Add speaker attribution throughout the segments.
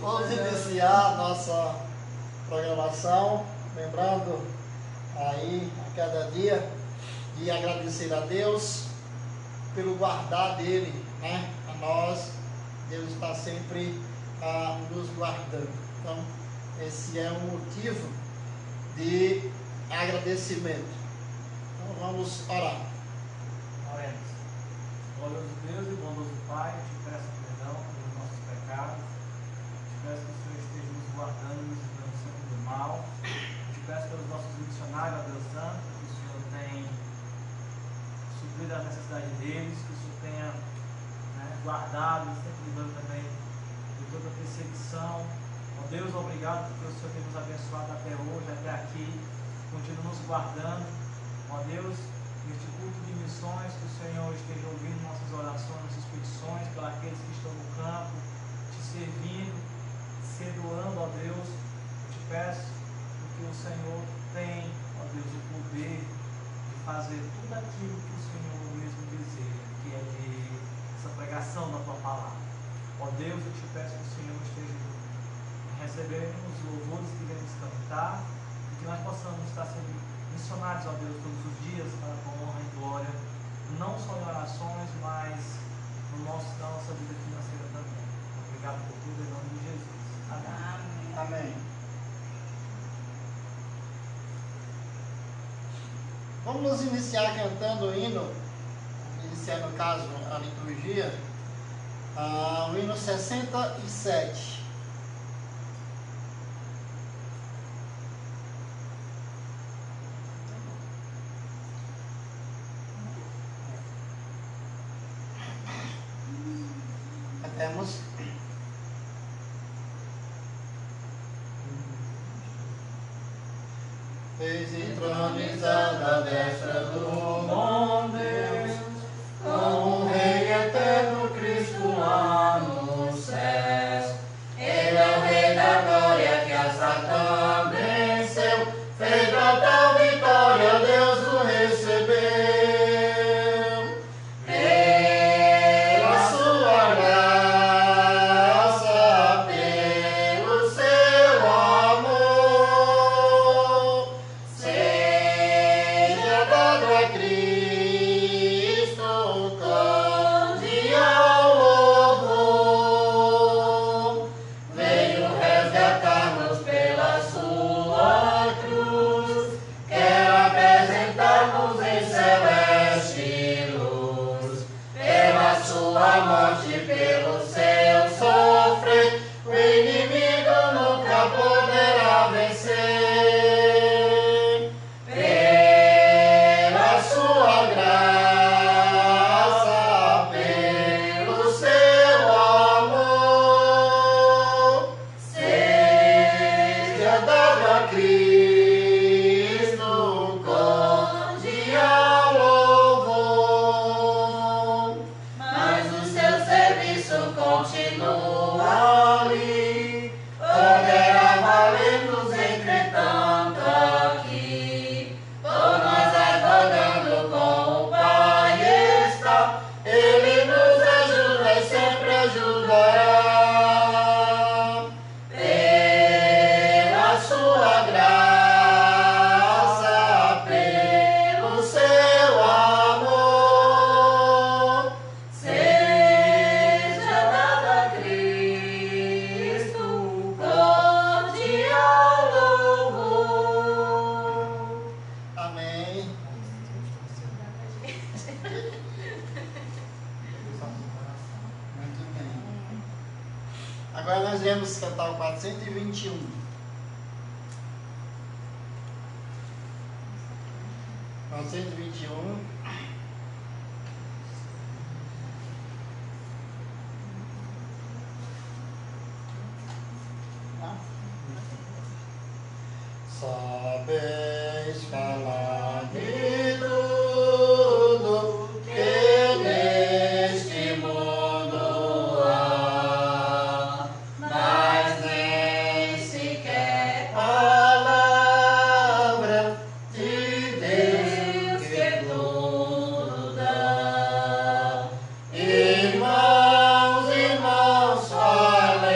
Speaker 1: Vamos iniciar nossa programação, lembrando aí a cada dia de agradecer a Deus pelo guardar dele, né? A nós, Deus está sempre nos guardando. Então, esse é um motivo de agradecimento. Então, vamos orar.
Speaker 2: Oremos. Glorioso Deus e bondoso Pai, te peço perdão pelos nossos pecados. Te peço que o Senhor esteja nos guardando e nos livrando sempre do mal. Te peço pelos nossos missionários, ó Deus Santo, que o Senhor tenha suprido as necessidades deles, que o Senhor tenha guardado e sempre livrando também de toda perseguição. Ó Deus, obrigado porque o Senhor tem nos abençoado até hoje, até aqui. Continua nos guardando. Ó Deus, neste culto de missões, que o Senhor esteja ouvindo nossas orações, nossas petições, para aqueles que estão no campo, te servindo, se doando, ó Deus. Eu te peço, porque o Senhor tem, ó Deus, o poder de fazer tudo aquilo que o Senhor mesmo deseja, que é de essa pregação da tua palavra. Ó Deus, eu te peço que o Senhor esteja recebendo os louvores que iremos cantar, e que nós possamos estar sendo missionários, ó Deus, todos os dias, para a tua honra e glória, não só em orações, mas na nossa vida financeira também. Obrigado por tudo, em nome de Jesus. Amém.
Speaker 1: Amém. Vamos iniciar cantando o hino, iniciar no caso a liturgia, o hino 67. Temos fez entronizada a destra do bom Deus, como Rei eterno Cristo lá nos céus. Ele é o Rei da glória que a Satã venceu, fez total vitória, Deus o recebeu. Agora nós iremos cantar o 421. Sabeis falar de tudo que neste mundo há, mas nem sequer palavra de Deus que tudo dá. Irmãos, falemos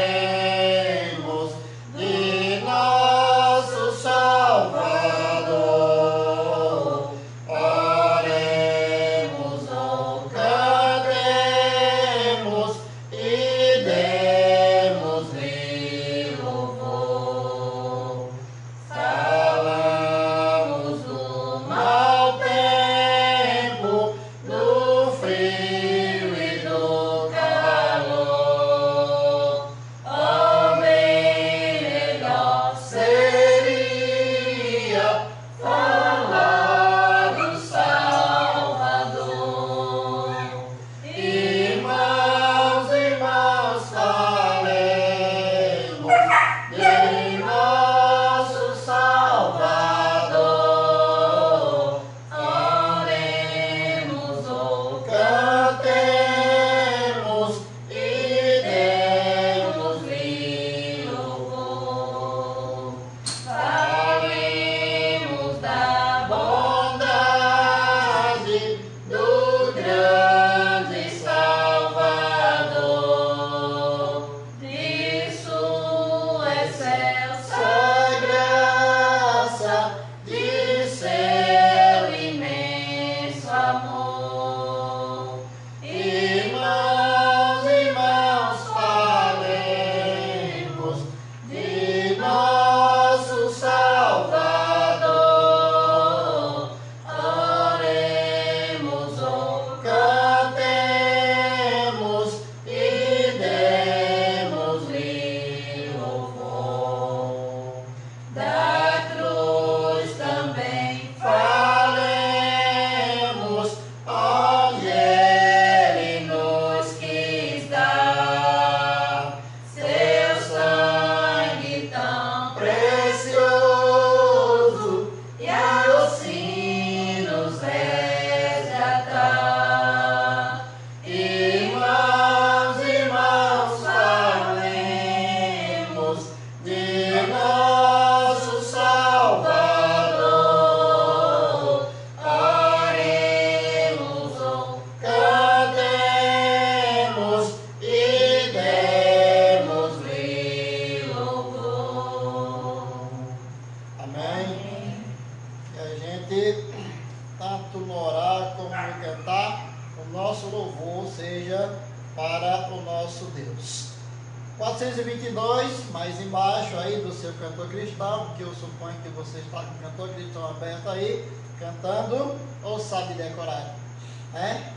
Speaker 1: 422, mais embaixo aí do seu cantor cristão, porque eu suponho que você está com o cantor cristão aberto aí, cantando, ou sabe decorar?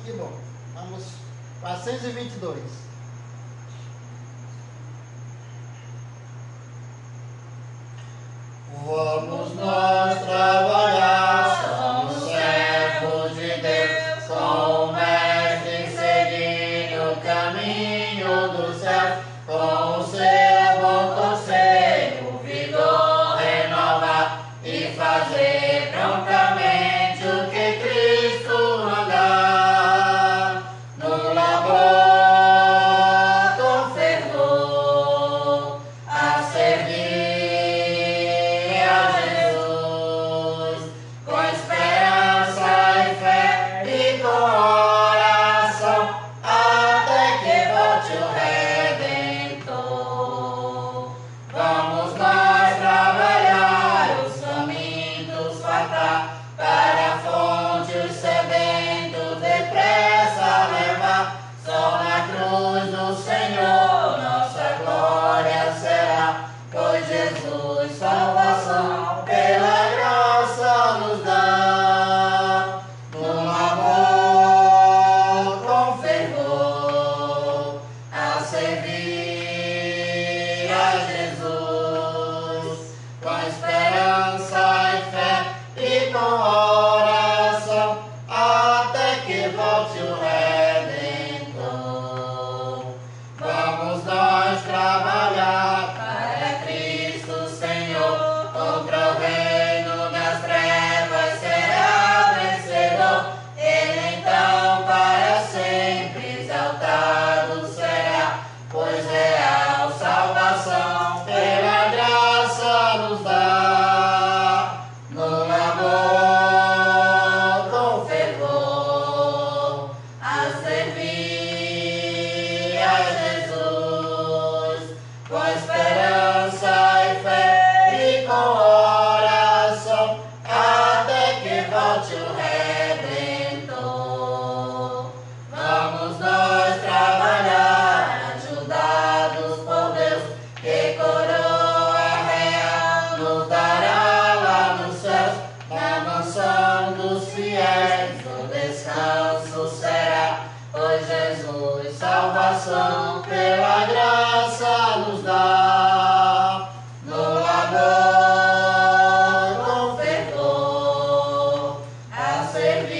Speaker 1: Que bom. Vamos, 422. Vamos nós trabalhar, somos servos de Deus, com o Mestre seguindo o caminho do céu, com o seu bom conselho, vigor renovar e fazer prontamente o que Cristo mandar, no labor com fervor, a servir salvação pela graça nos dá, no amor com fervor, a servir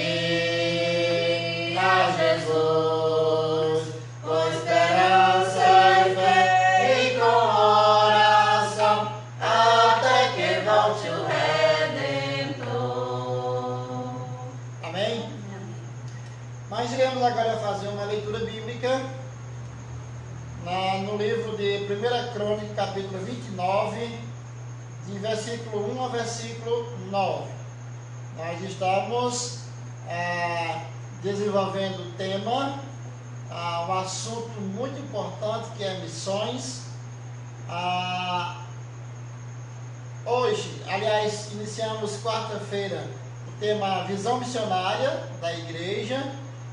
Speaker 1: a Jesus, com esperança e fé e com oração, até que volte o Redentor. Amém? Nós iremos agora fazer uma leitura bíblica no livro de 1 Crônica, capítulo 29, de versículo 1 ao versículo 9. Nós estamos desenvolvendo o tema, um assunto muito importante que é missões. Hoje, aliás, iniciamos quarta-feira o tema visão missionária da igreja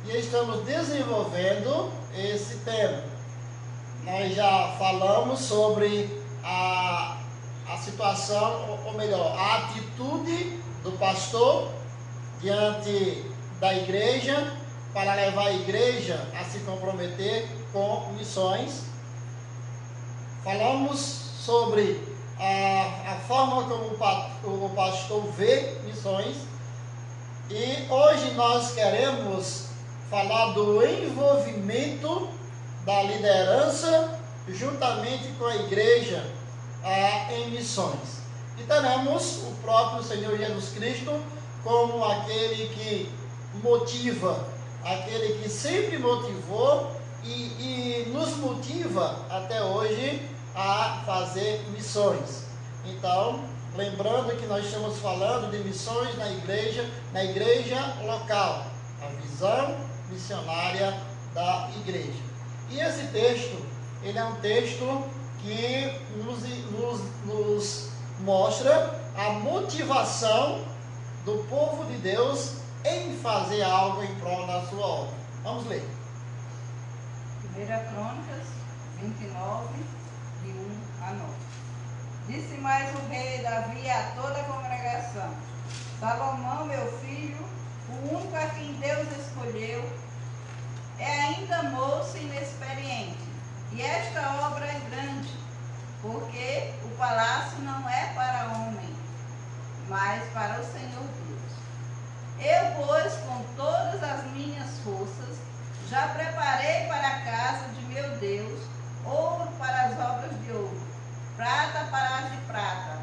Speaker 1: e estamos desenvolvendo esse tema. Nós já falamos sobre a situação, ou melhor, a atitude do pastor diante da igreja para levar a igreja a se comprometer com missões. Falamos sobre a forma como o pastor vê missões. E hoje nós queremos falar do envolvimento da liderança juntamente com a igreja em missões. E teremos o próprio Senhor Jesus Cristo como aquele que motiva, aquele que sempre motivou e nos motiva até hoje a fazer missões. Então, lembrando que nós estamos falando de missões na igreja local, a visão missionária da igreja. E esse texto, ele é um texto que nos mostra a motivação do povo de Deus em fazer algo em prol da sua obra. Vamos ler.
Speaker 3: 1 Crônicas 29, Disse mais o rei Davi a toda a congregação: Salomão, meu filho, o único a quem Deus escolheu, é ainda moço e inexperiente, e esta obra é grande, porque o palácio não é para homem, mas para o Senhor Deus. Eu, pois, com todas as minhas forças, já preparei para a casa de meu Deus ouro para as obras de ouro, prata para as de prata,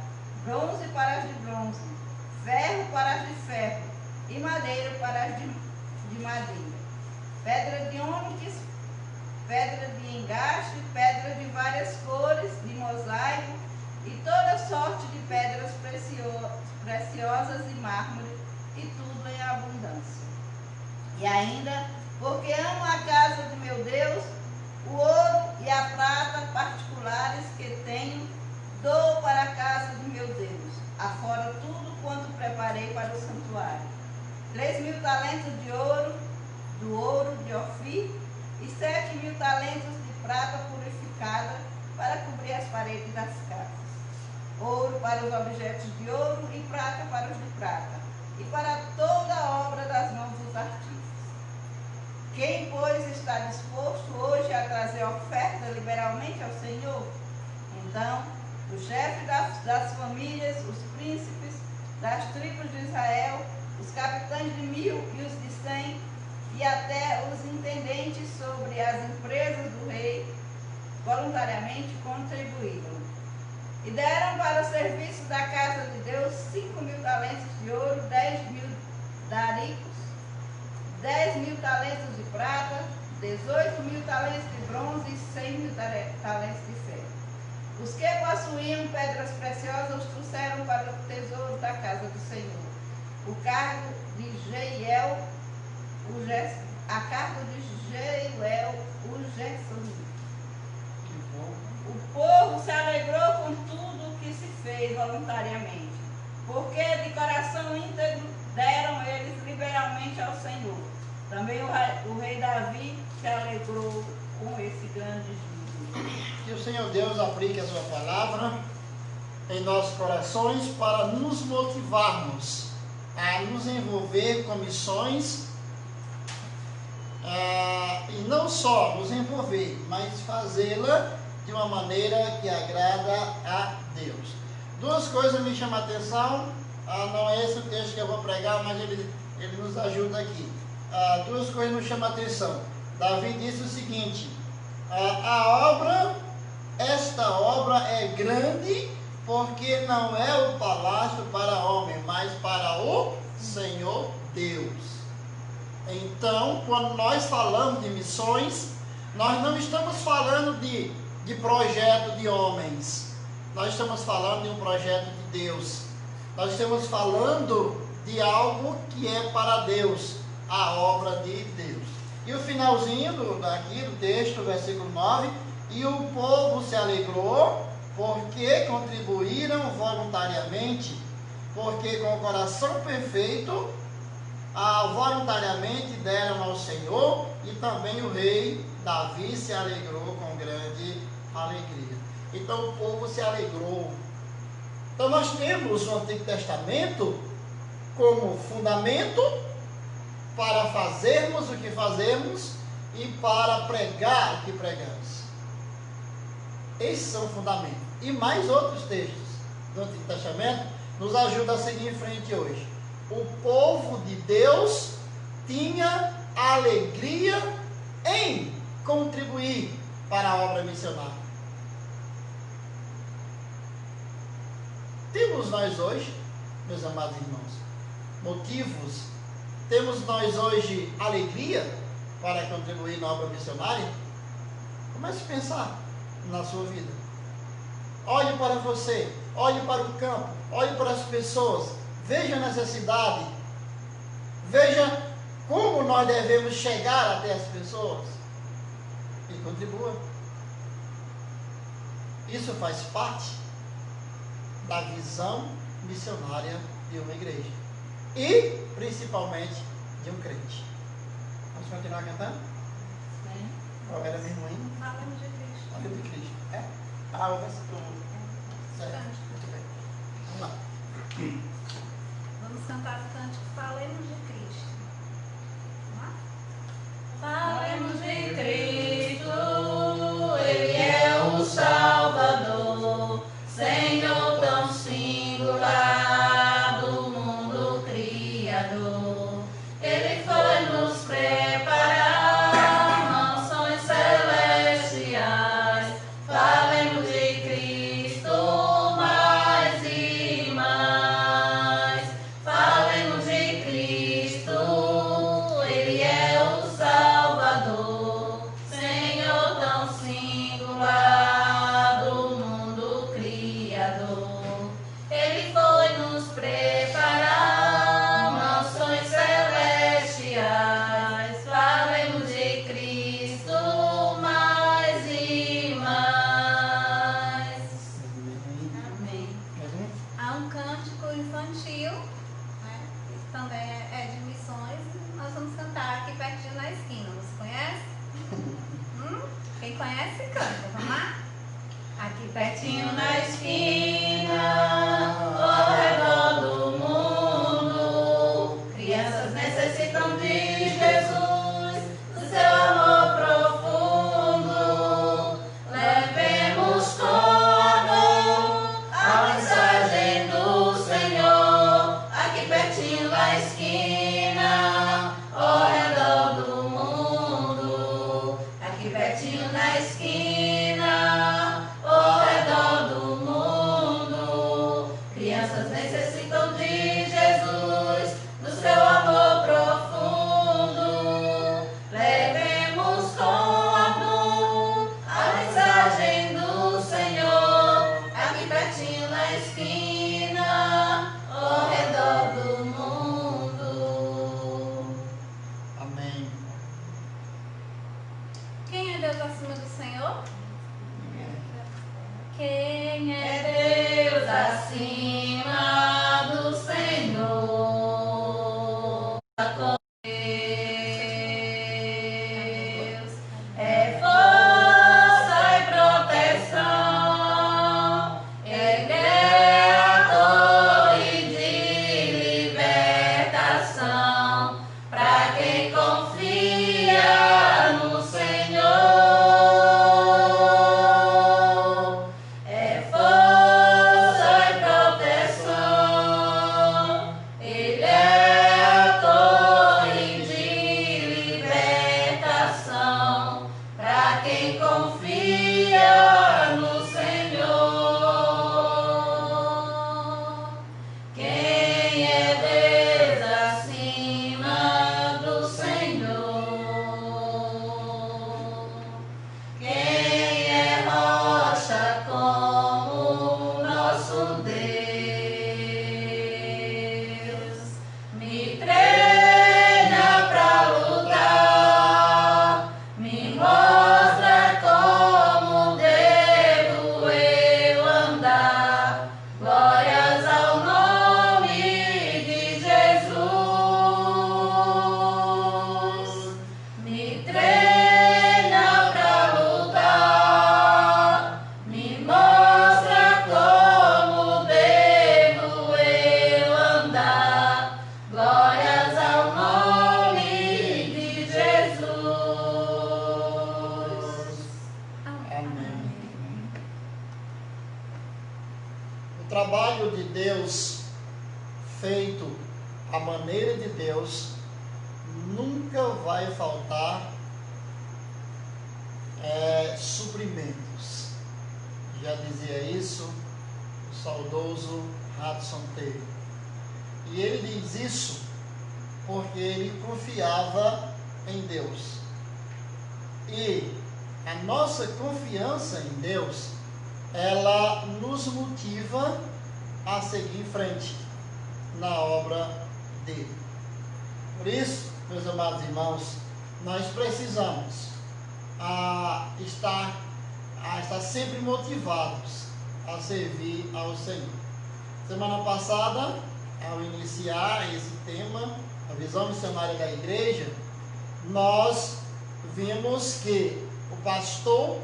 Speaker 3: bronze para as de bronze, ferro para as de ferro e madeira para as de madeira, pedra de ônix, pedra de engaste, pedra de várias cores, de mosaico e toda sorte de pedras preciosas e mármore, e tudo em abundância. E ainda, porque amo a casa de meu Deus, o ouro e a prata particulares que tenho, dou para a casa de meu Deus, afora tudo quanto preparei para o santuário. 3.000 talentos de ouro, do ouro de Ofir, e 7.000 talentos de prata purificada para cobrir as paredes das casas. Ouro para os objetos de ouro e prata para os de prata, e para toda a obra das mãos dos artistas. Quem, pois, está disposto hoje a trazer oferta liberalmente ao Senhor? Então, o chefe das famílias, os príncipes das tribos de Israel, os capitães de 1000 e os de 100, e até os intendentes sobre as empresas do rei, voluntariamente contribuíram. E deram para o serviço da casa de Deus 5.000 talentos de ouro, 10.000 daricos, 10.000 talentos de prata, 18.000 talentos de bronze e 100.000 talentos de ferro. Os que possuíam pedras preciosas os trouxeram para o tesouro da casa do Senhor. O cargo de Jeiel, a cargo de Jeiel, o Gersonita. O povo se alegrou com tudo o que se fez voluntariamente, porque de coração íntegro deram eles liberalmente ao Senhor. Também o rei Davi se alegrou com esse grande júbilo.
Speaker 1: Que o Senhor Deus aplique a sua palavra em nossos corações para nos motivarmos a nos envolver com missões, e não só nos envolver, mas fazê-la de uma maneira que agrada a Deus. Duas coisas me chamam a atenção, não é esse o texto que eu vou pregar, mas ele nos ajuda aqui. Duas coisas me chamam a atenção. Davi disse o seguinte: esta obra é grande, porque não é o palácio para homem, mas para o Senhor Deus. Então, quando nós falamos de missões, nós não estamos falando de projeto de homens, nós estamos falando de um projeto de Deus. Nós estamos falando de algo que é para Deus, a obra de Deus. E o finalzinho do texto, versículo 9: e o povo se alegrou, porque contribuíram voluntariamente, porque com o coração perfeito, voluntariamente deram ao Senhor, e também o rei Davi se alegrou com grande alegria. Então o povo se alegrou. Então nós temos o Antigo Testamento como fundamento para fazermos o que fazemos e para pregar o que pregamos. Esses são fundamentos. E mais outros textos do Antigo Testamento nos ajudam a seguir em frente hoje. O povo de Deus tinha alegria em contribuir para a obra missionária. Temos nós hoje, meus amados irmãos, motivos? Temos nós hoje alegria para contribuir na obra missionária? Comece a pensar na sua vida. Olhe para você, olhe para o campo, olhe para as pessoas, veja a necessidade, veja como nós devemos chegar até as pessoas e contribua. Isso faz parte da visão missionária de uma igreja e principalmente de um crente. Vamos continuar cantando? Sim. Qual era mesmo hino?
Speaker 3: Falando de Cristo.
Speaker 1: Falando de Cristo.
Speaker 4: O versículo
Speaker 1: Certo. Muito bem. Vamos lá.
Speaker 4: Vamos cantar o cântico Falemos de Cristo. Vamos lá?
Speaker 3: Falemos de Cristo, Ele é o Salvador, Senhor tão singular do mundo criador. Ele foi nos preparar mansões celestiais. Falemos de Cristo mais e mais. Falemos de Cristo, Ele é o Salvador, Senhor tão singular do mundo criador. Ele foi nos preparar mansões celestiais. Falemos de Cristo mais e mais. Amém.
Speaker 4: Há um cântico infantil, né? Isso também é de missões. Nós vamos cantar aqui pertinho na esquina. Você conhece? Quem conhece, canta. Vamos lá? Aqui
Speaker 3: Pertinho na esquina, ao redor do mundo, crianças necessitam de Jesus, do seu amor profundo. Levemos com amor a mensagem do Senhor, aqui pertinho na esquina, ao redor do mundo, aqui pertinho na esquina, ao redor do mundo. Crianças necessitam de Jesus, do seu amor profundo. Levemos com amor a mensagem do Senhor, aqui pertinho na esquina, ao redor do mundo.
Speaker 1: Amém.
Speaker 4: Quem é Deus acima do Senhor? Quem
Speaker 3: É
Speaker 4: é
Speaker 3: Deus acima do Senhor. Deus é força e proteção. Ele é a torre de libertação para quem confia no Senhor. É força e proteção. Ele é a torre de libertação para quem confia no Senhor. Quem é Deus acima do Senhor? Quem é rocha como nosso Deus? Me treina pra lutar, me mostra como devo eu andar. Glórias ao nome de Jesus. Me treina pra lutar, me mostra como devo eu andar. Glórias ao nome de Jesus.
Speaker 1: Amém. O trabalho de Deus, feito à maneira de Deus, nunca vai faltar suprimentos. Já dizia isso o saudoso Hudson Taylor. E ele diz isso porque ele confiava em Deus. E a nossa confiança em Deus, ela nos motiva a seguir em frente na obra dele. Por isso, meus amados irmãos, nós precisamos estar sempre motivados a servir ao Senhor. Semana passada, ao iniciar esse tema, a visão missionária da igreja, nós vimos que o pastor,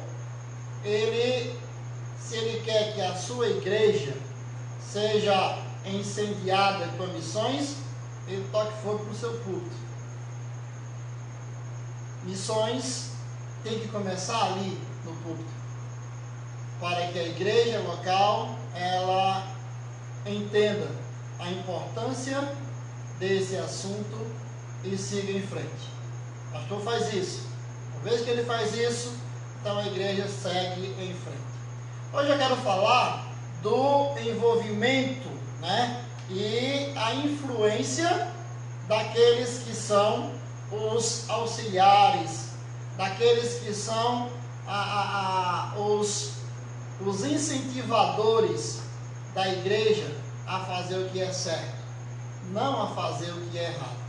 Speaker 1: ele se ele quer que a sua igreja seja incendiada com missões, ele toque fogo para o seu culto. Missões tem que começar ali no púlpito, para que a igreja local ela entenda a importância desse assunto e siga em frente. O pastor faz isso. Uma vez que ele faz isso, então a igreja segue em frente. Hoje eu quero falar do envolvimento, né, e a influência daqueles que são os auxiliares, daqueles que são os incentivadores da igreja a fazer o que é certo, não a fazer o que é errado.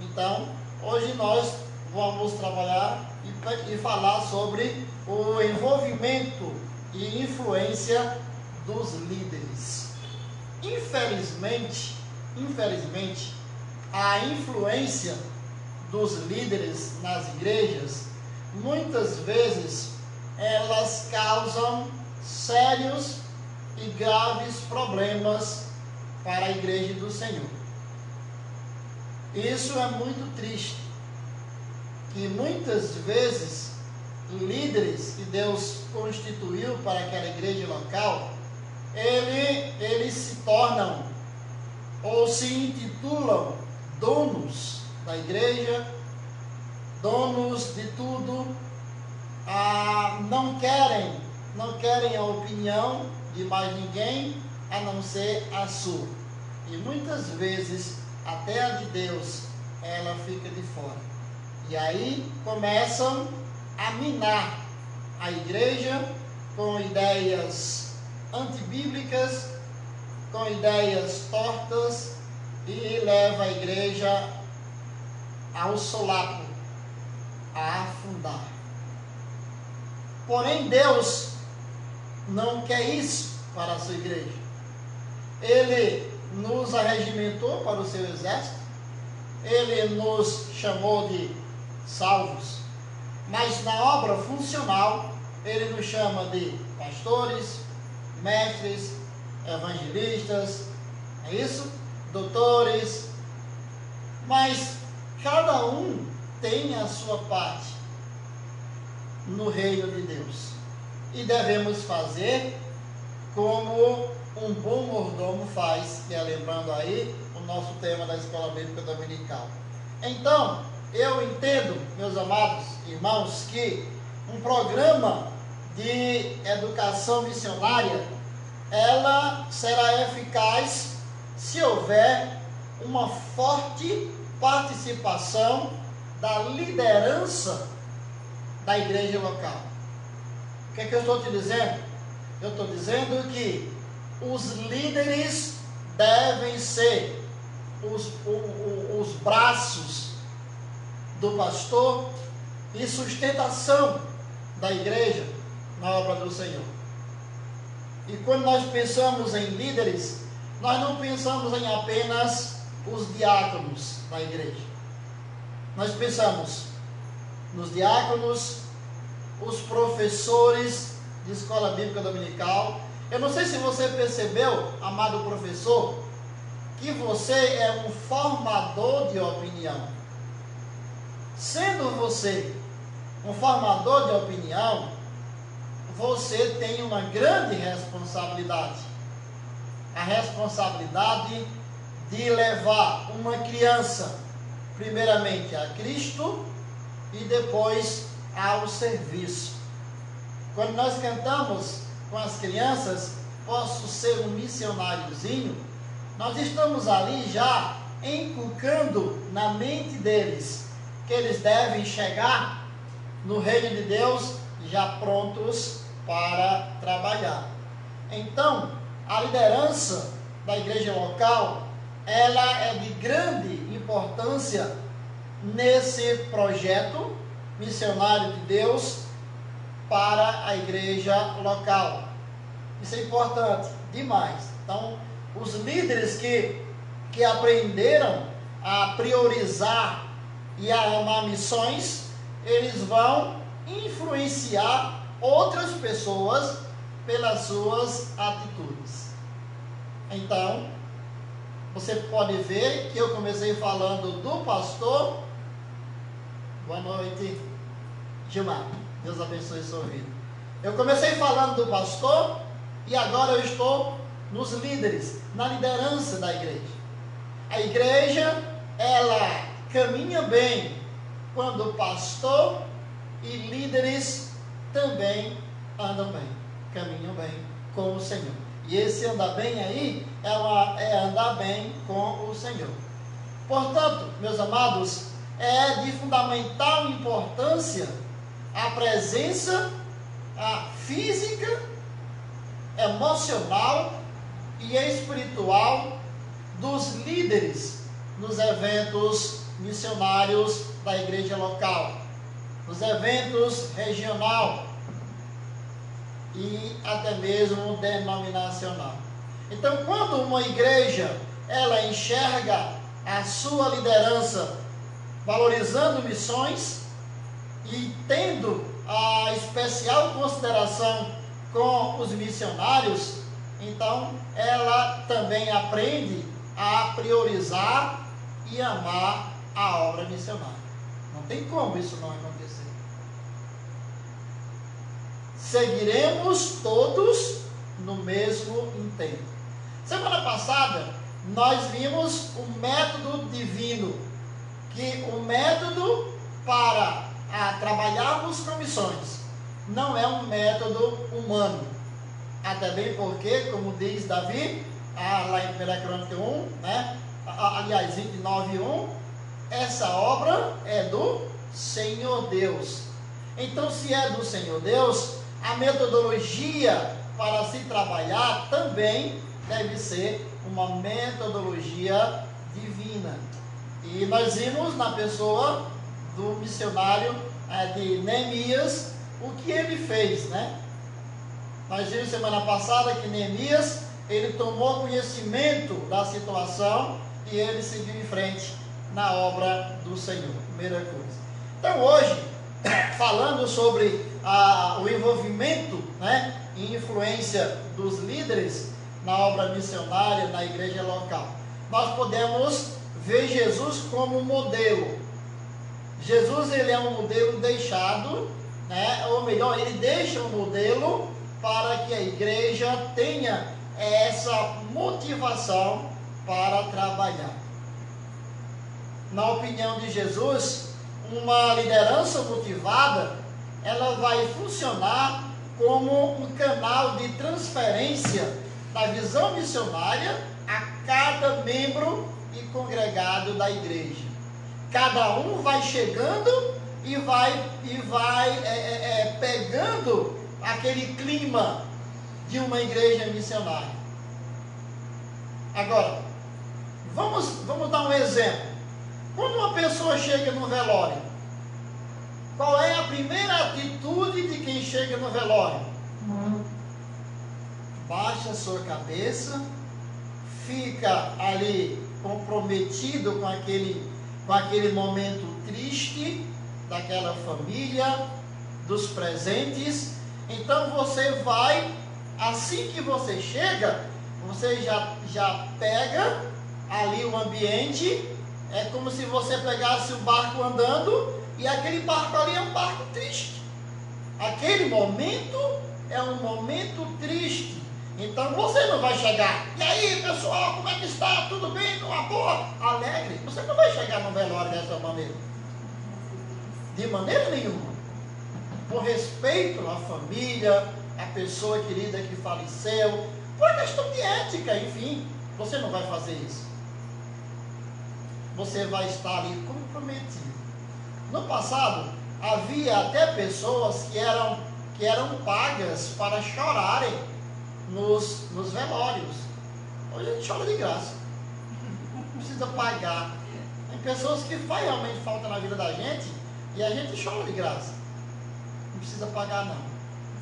Speaker 1: Então, hoje nós vamos trabalhar e falar sobre o envolvimento e influência dos líderes. Infelizmente, a influência dos líderes nas igrejas, muitas vezes, elas causam sérios e graves problemas para a igreja do Senhor. Isso é muito triste, que muitas vezes líderes que Deus constituiu para aquela igreja local, eles se tornam ou se intitulam donos da igreja, donos de tudo, não querem a opinião de mais ninguém a não ser a sua. E muitas vezes até a de Deus ela fica de fora. E aí começam a minar a igreja com ideias antibíblicas, com ideias tortas, e leva a igreja ao solapo, a afundar. Porém, Deus não quer isso para a sua igreja. Ele nos arregimentou para o seu exército, ele nos chamou de salvos, mas na obra funcional, ele nos chama de pastores, mestres, evangelistas, é isso? Doutores, mas cada um tem a sua parte no reino de Deus, e devemos fazer como um bom mordomo faz, que é, lembrando aí o nosso tema da Escola Bíblica Dominical. Então, eu entendo, meus amados irmãos, que um programa de educação missionária, ela será eficaz se houver uma forte participação da liderança da igreja local. O que é que eu estou te dizendo? Eu estou dizendo que os líderes devem ser os braços do pastor e sustentação da igreja na obra do Senhor. E quando nós pensamos em líderes, nós não pensamos em apenas os diáconos da igreja. Nós pensamos nos diáconos, os professores de escola bíblica dominical. Eu não sei se você percebeu, amado professor, que você é um formador de opinião. Sendo você um formador de opinião, você tem uma grande responsabilidade. A responsabilidade de levar uma criança, primeiramente a Cristo e depois ao serviço. Quando nós cantamos com as crianças, posso ser um missionáriozinho, nós estamos ali já inculcando na mente deles que eles devem chegar no reino de Deus já prontos para trabalhar. Então, a liderança da igreja local, ela é de grande importância nesse projeto missionário de Deus para a igreja local. Isso é importante demais. Então, os líderes que aprenderam a priorizar e a amar missões, eles vão influenciar outras pessoas pelas suas atitudes. Então, você pode ver que eu comecei falando do pastor. Boa noite, Gilmar. Deus abençoe sua vida. Eu comecei falando do pastor e agora eu estou nos líderes, na liderança da igreja. A igreja, ela caminha bem quando o pastor e líderes também andam bem, caminham bem com o Senhor. E esse andar bem aí é andar bem com o Senhor. Portanto, meus amados, é de fundamental importância a presença física, emocional e espiritual dos líderes nos eventos missionários da igreja local, nos eventos regional e até mesmo denominacional. Então, quando uma igreja ela enxerga a sua liderança valorizando missões e tendo a especial consideração com os missionários, então ela também aprende a priorizar e amar a obra missionária. Não tem como isso não acontecer. Seguiremos todos no mesmo intento. Semana passada nós vimos o método divino, que o método para trabalharmos com missões não é um método humano. Até bem porque, como diz Davi, lá em 1 Crônica 1, aliás, 29:1, essa obra é do Senhor Deus. Então, se é do Senhor Deus, a metodologia para se trabalhar também deve ser uma metodologia divina. E nós vimos na pessoa do missionário de Neemias o que ele fez, Nós vimos semana passada que Neemias, ele tomou conhecimento da situação e ele seguiu em frente na obra do Senhor. Primeira coisa. Então hoje, falando sobre o envolvimento, e influência dos líderes na obra missionária, na igreja local, nós podemos ver Jesus como um modelo. Jesus, ele é um modelo deixado, ou melhor, ele deixa um modelo para que a igreja tenha essa motivação para trabalhar. Na opinião de Jesus, uma liderança motivada, ela vai funcionar como um canal de transferência da visão missionária a cada membro e congregado da igreja. Cada um vai chegando e vai pegando aquele clima de uma igreja missionária. Agora, vamos dar um exemplo. Quando uma pessoa chega no velório, qual é a primeira atitude de quem chega no velório? Baixa a sua cabeça, fica ali comprometido com aquele momento triste daquela família, dos presentes. Então você vai, assim que você chega, você já pega ali o ambiente. É como se você pegasse um barco andando e aquele barco ali é um barco triste. Aquele momento é um momento triste. Então você não vai chegar, e aí pessoal, como é que está? Tudo bem? Numa boa? Alegre? Você não vai chegar no velório dessa maneira. De maneira nenhuma. Por respeito à família, à pessoa querida que faleceu, por questão de ética, enfim, você não vai fazer isso. Você vai estar ali comprometido. No passado, havia até pessoas que eram pagas para chorarem nos velórios. Hoje a gente chora de graça. Não precisa pagar. Tem pessoas que faz realmente falta na vida da gente e a gente chora de graça. Não precisa pagar não.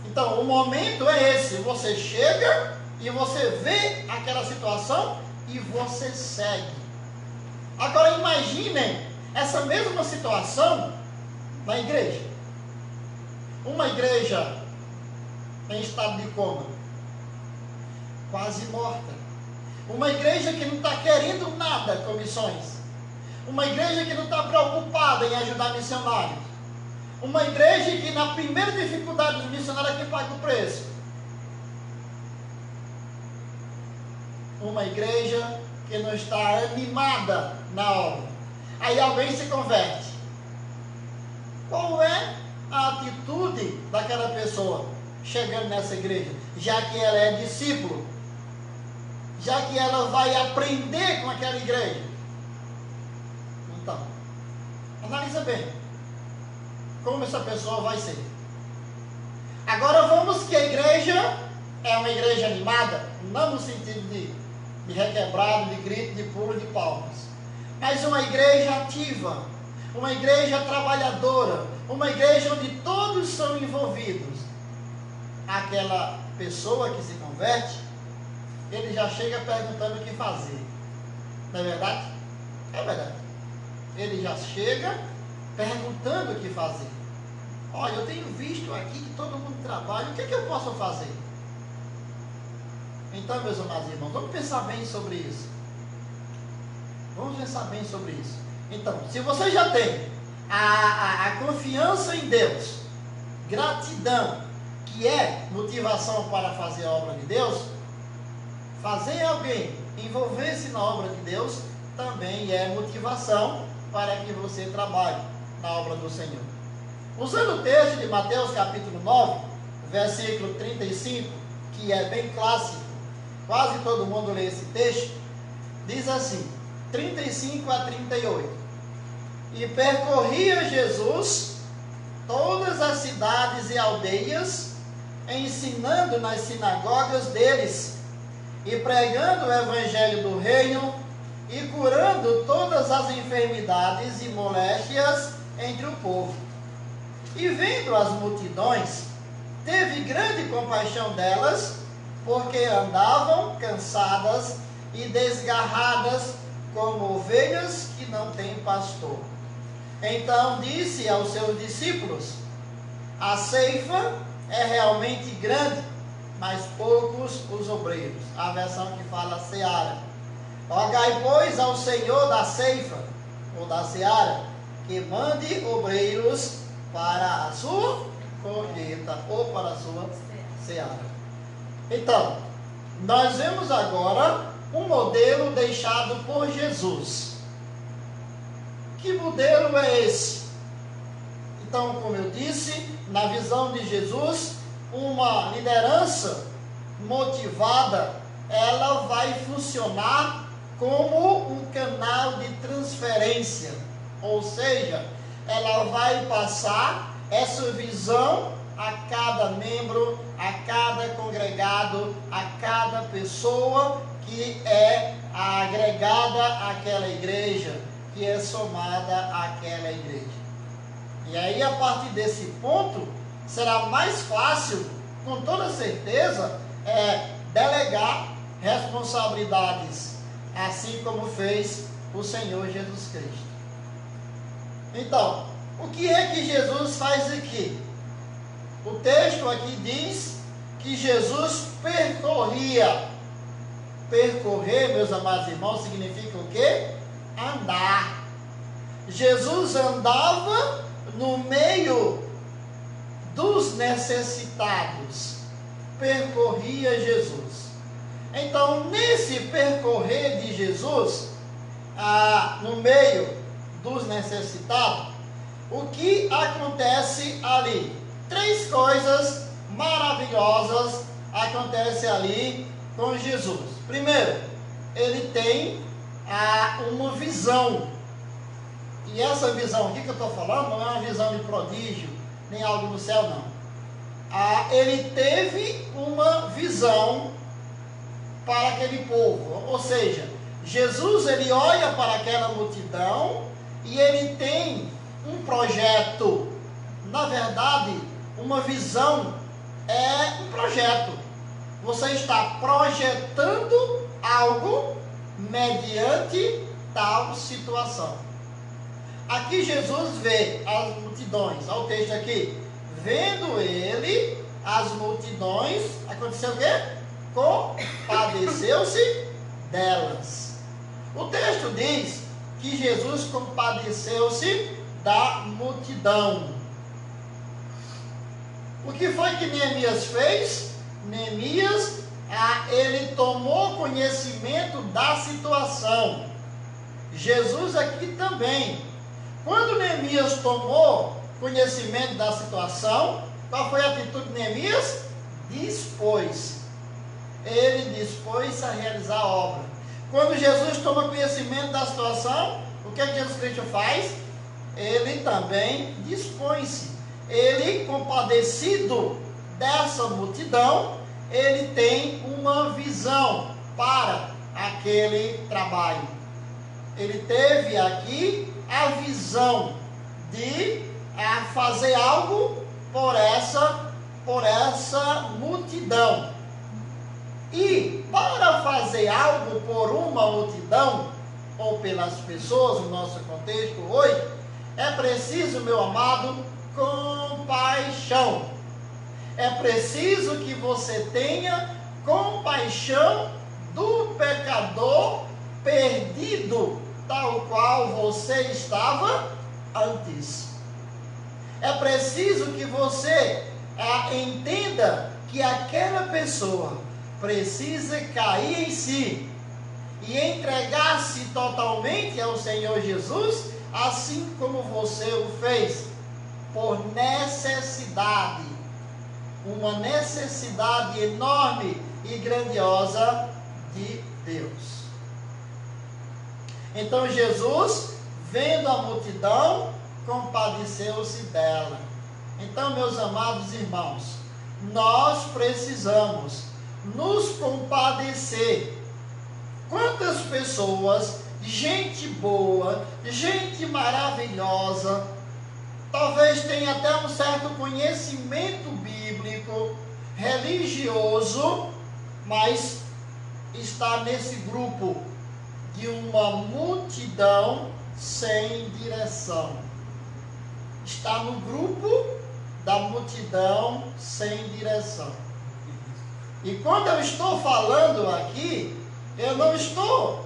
Speaker 1: Então o momento é esse. Você chega e você vê aquela situação e você segue. Agora imaginem essa mesma situação na igreja. Uma igreja em estado de coma, quase morta. Uma igreja que não está querendo nada com missões. Uma igreja que não está preocupada em ajudar missionários. Uma igreja que na primeira dificuldade do missionário é quem paga o preço. Uma igreja que não está animada na obra. Aí alguém se converte. Qual é a atitude daquela pessoa chegando nessa igreja? Já que ela é discípulo, já que ela vai aprender com aquela igreja. Então, analisa bem como essa pessoa vai ser. Agora vamos que a igreja é uma igreja animada, não no sentido de requebrado, de grito, de pulo, de palmas, mas uma igreja ativa, uma igreja trabalhadora, uma igreja onde todos são envolvidos. Aquela pessoa que se converte, ele já chega perguntando o que fazer. Não é verdade? É verdade. Ele já chega perguntando o que fazer. Olha, eu tenho visto aqui que todo mundo trabalha, o que é que eu posso fazer? Então, meus amados irmãos, vamos pensar bem sobre isso. Vamos pensar bem sobre isso. Então, se você já tem a confiança em Deus, gratidão, que é motivação para fazer a obra de Deus, fazer alguém envolver-se na obra de Deus também é motivação para que você trabalhe na obra do Senhor. Usando o texto de Mateus capítulo 9, versículo 35, que é bem clássico, quase todo mundo lê esse texto, diz assim, 35 a 38. E percorria Jesus todas as cidades e aldeias, ensinando nas sinagogas deles, e pregando o evangelho do reino, e curando todas as enfermidades e moléstias entre o povo. E vendo as multidões, teve grande compaixão delas, porque andavam cansadas e desgarradas, como ovelhas que não têm pastor. Então disse aos seus discípulos: a ceifa é realmente grande, mas poucos os obreiros. A versão que fala seara. Rogai, pois, ao Senhor da ceifa, ou da seara, que mande obreiros para a sua colheita, ou para a sua seara. Então, nós vemos agora um modelo deixado por Jesus. Que modelo é esse? Então, como eu disse, na visão de Jesus, uma liderança motivada, ela vai funcionar como um canal de transferência, ou seja, ela vai passar essa visão a cada membro, a cada congregado, a cada pessoa que é agregada àquela igreja, que é somada àquela igreja. E aí, a partir desse ponto, será mais fácil, com toda certeza, delegar responsabilidades, assim como fez o Senhor Jesus Cristo. Então, o que é que Jesus faz aqui? O texto aqui diz que Jesus percorria. Percorrer, meus amados irmãos, significa o quê? Andar. Jesus andava no meio dos necessitados. Percorria Jesus. Então, nesse percorrer de Jesus, no meio dos necessitados, o que acontece ali? 3 coisas maravilhosas acontecem ali com Jesus. Primeiro, ele tem uma visão. E essa visão aqui que eu estou falando não é uma visão de prodígio, nem algo do céu, não. Ele teve uma visão para aquele povo. Ou seja, Jesus, ele olha para aquela multidão e ele tem um projeto. Na verdade, uma visão é um projeto. Você está projetando algo mediante tal situação. Aqui Jesus vê as multidões, olha o texto aqui, vendo ele as multidões, aconteceu o quê? Compadeceu-se delas. O texto diz que Jesus compadeceu-se da multidão. O que foi que Neemias fez? Neemias, ele tomou conhecimento da situação. Jesus aqui também. Quando Neemias tomou conhecimento da situação, qual foi a atitude de Neemias? Dispôs. Ele dispôs a realizar a obra. Quando Jesus toma conhecimento da situação, o que Jesus Cristo faz? Ele também dispõe-se. Ele, compadecido dessa multidão, ele tem uma visão para aquele trabalho. Ele teve aqui a visão de fazer algo por essa multidão. E para fazer algo por uma multidão, ou pelas pessoas, no nosso contexto hoje, é preciso, meu amado, compaixão. É preciso que você tenha compaixão do pecador perdido, tal qual você estava antes. É preciso que você entenda que aquela pessoa precisa cair em si e entregar-se totalmente ao Senhor Jesus, assim como você o fez, por necessidade, uma necessidade enorme e grandiosa de Deus. Então Jesus, vendo a multidão, compadeceu-se dela. Então, meus amados irmãos, nós precisamos nos compadecer. Quantas pessoas, gente boa, gente maravilhosa, talvez tenha até um certo conhecimento bíblico, religioso, mas está nesse grupo de uma multidão sem direção. Está no grupo da multidão sem direção. E quando eu estou falando aqui, eu não estou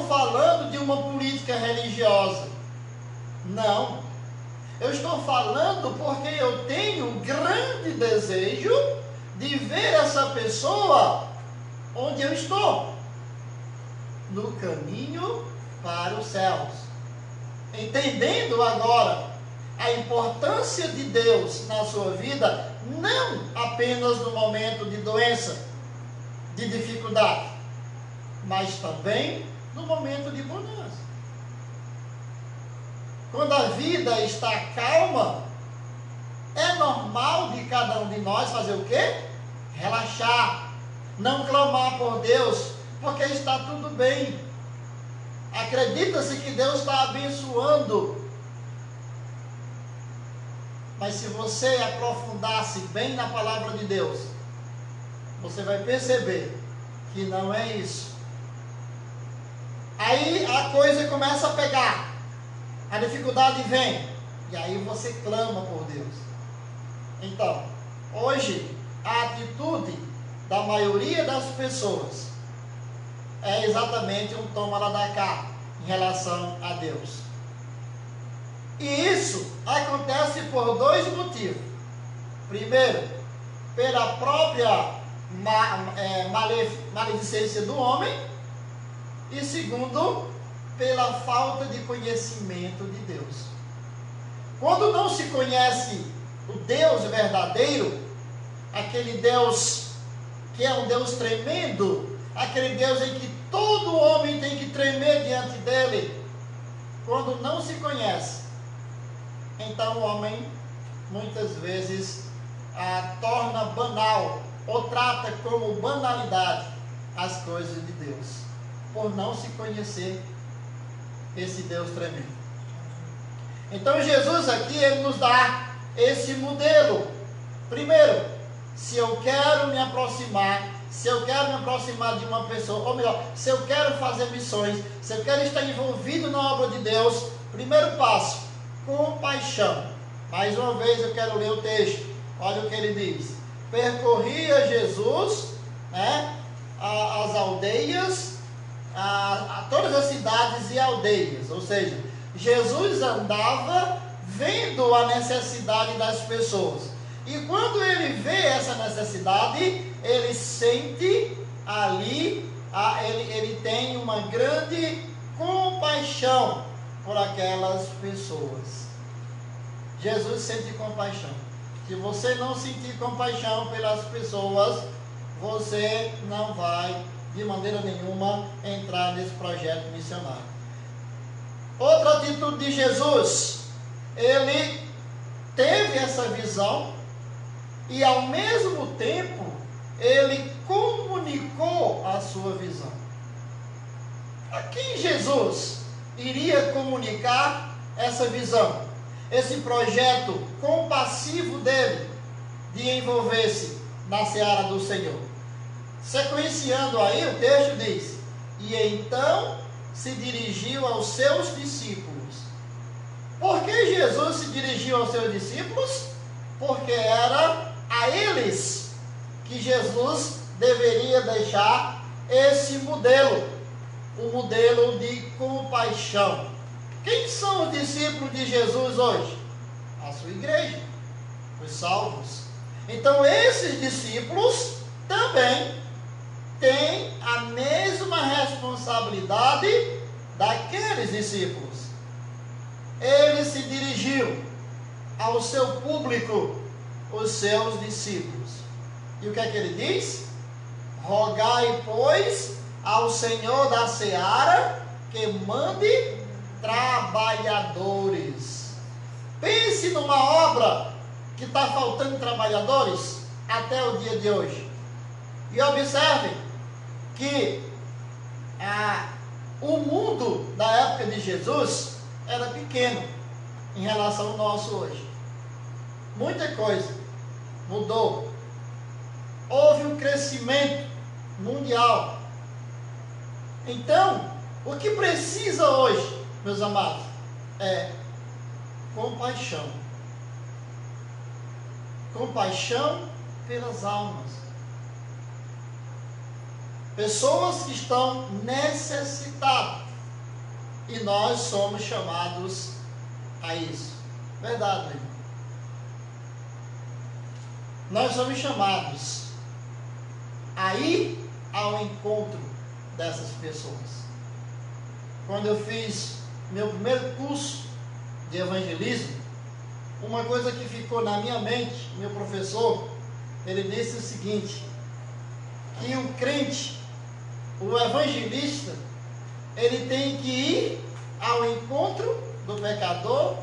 Speaker 1: falando de uma política religiosa. Não. Eu estou falando porque eu tenho um grande desejo de ver essa pessoa onde eu estou, no caminho para os céus. Entendendo agora a importância de Deus na sua vida, não apenas no momento de doença, de dificuldade, mas também no momento de bonança. Quando a vida está calma, é normal de cada um de nós fazer o quê? Relaxar, não clamar por Deus, porque está tudo bem. Acredita-se que Deus está abençoando. Mas se você aprofundar-se bem na palavra de Deus, você vai perceber que não é isso. Aí a coisa começa a pegar, a dificuldade vem, e aí você clama por Deus. Então, hoje, a atitude da maioria das pessoas é exatamente um toma lá da cá em relação a Deus. E isso acontece por dois motivos. Primeiro, pela própria maledicência do homem. E segundo, pela falta de conhecimento de Deus. Quando não se conhece o Deus verdadeiro, aquele Deus que é um Deus tremendo, aquele Deus em que todo homem tem que tremer diante dele, quando não se conhece, então o homem muitas vezes torna banal ou trata como banalidade as coisas de Deus, por não se conhecer esse Deus tremendo. Então Jesus aqui, ele nos dá esse modelo. Primeiro, se eu quero me aproximar de uma pessoa, ou melhor, se eu quero fazer missões, se eu quero estar envolvido na obra de Deus, primeiro passo, compaixão. Mais uma vez eu quero ler o texto. Olha o que ele diz. percorria Jesus, né, as aldeias, a todas as cidades e aldeias. Ou seja, Jesus andava vendo a necessidade das pessoas. E quando ele vê essa necessidade, ele sente ali, ele tem uma grande compaixão por aquelas pessoas. Jesus sente compaixão. Se você não sentir compaixão pelas pessoas, você não vai, de maneira nenhuma, entrar nesse projeto missionário. Outra atitude de Jesus, ele teve essa visão e, ao mesmo tempo, ele comunicou a sua visão. A quem Jesus iria comunicar essa visão? Esse projeto compassivo dele de envolver-se na seara do Senhor. Sequenciando aí, o texto diz: e então se dirigiu aos seus discípulos. Por que Jesus se dirigiu aos seus discípulos? Porque era a eles que Jesus deveria deixar esse modelo, o modelo de compaixão. Quem são os discípulos de Jesus hoje? A sua igreja, os salvos. Então esses discípulos também têm a mesma responsabilidade daqueles discípulos. Ele se dirigiu ao seu público, os seus discípulos. E o que é que ele diz? Rogai, pois, ao Senhor da seara que mande trabalhadores. Pense numa obra que está faltando trabalhadores até o dia de hoje. E observe que o mundo da época de Jesus era pequeno em relação ao nosso hoje. Muita coisa mudou. Houve um crescimento mundial. Então, o que precisa hoje, meus amados, é compaixão. Compaixão pelas almas. Pessoas que estão necessitadas. E nós somos chamados a isso. Verdade, meu irmão. Nós somos chamados a ir ao encontro dessas pessoas. Quando eu fiz meu primeiro curso de evangelismo, uma coisa que ficou na minha mente, meu professor, ele disse o seguinte, que o crente, o evangelista, ele tem que ir ao encontro do pecador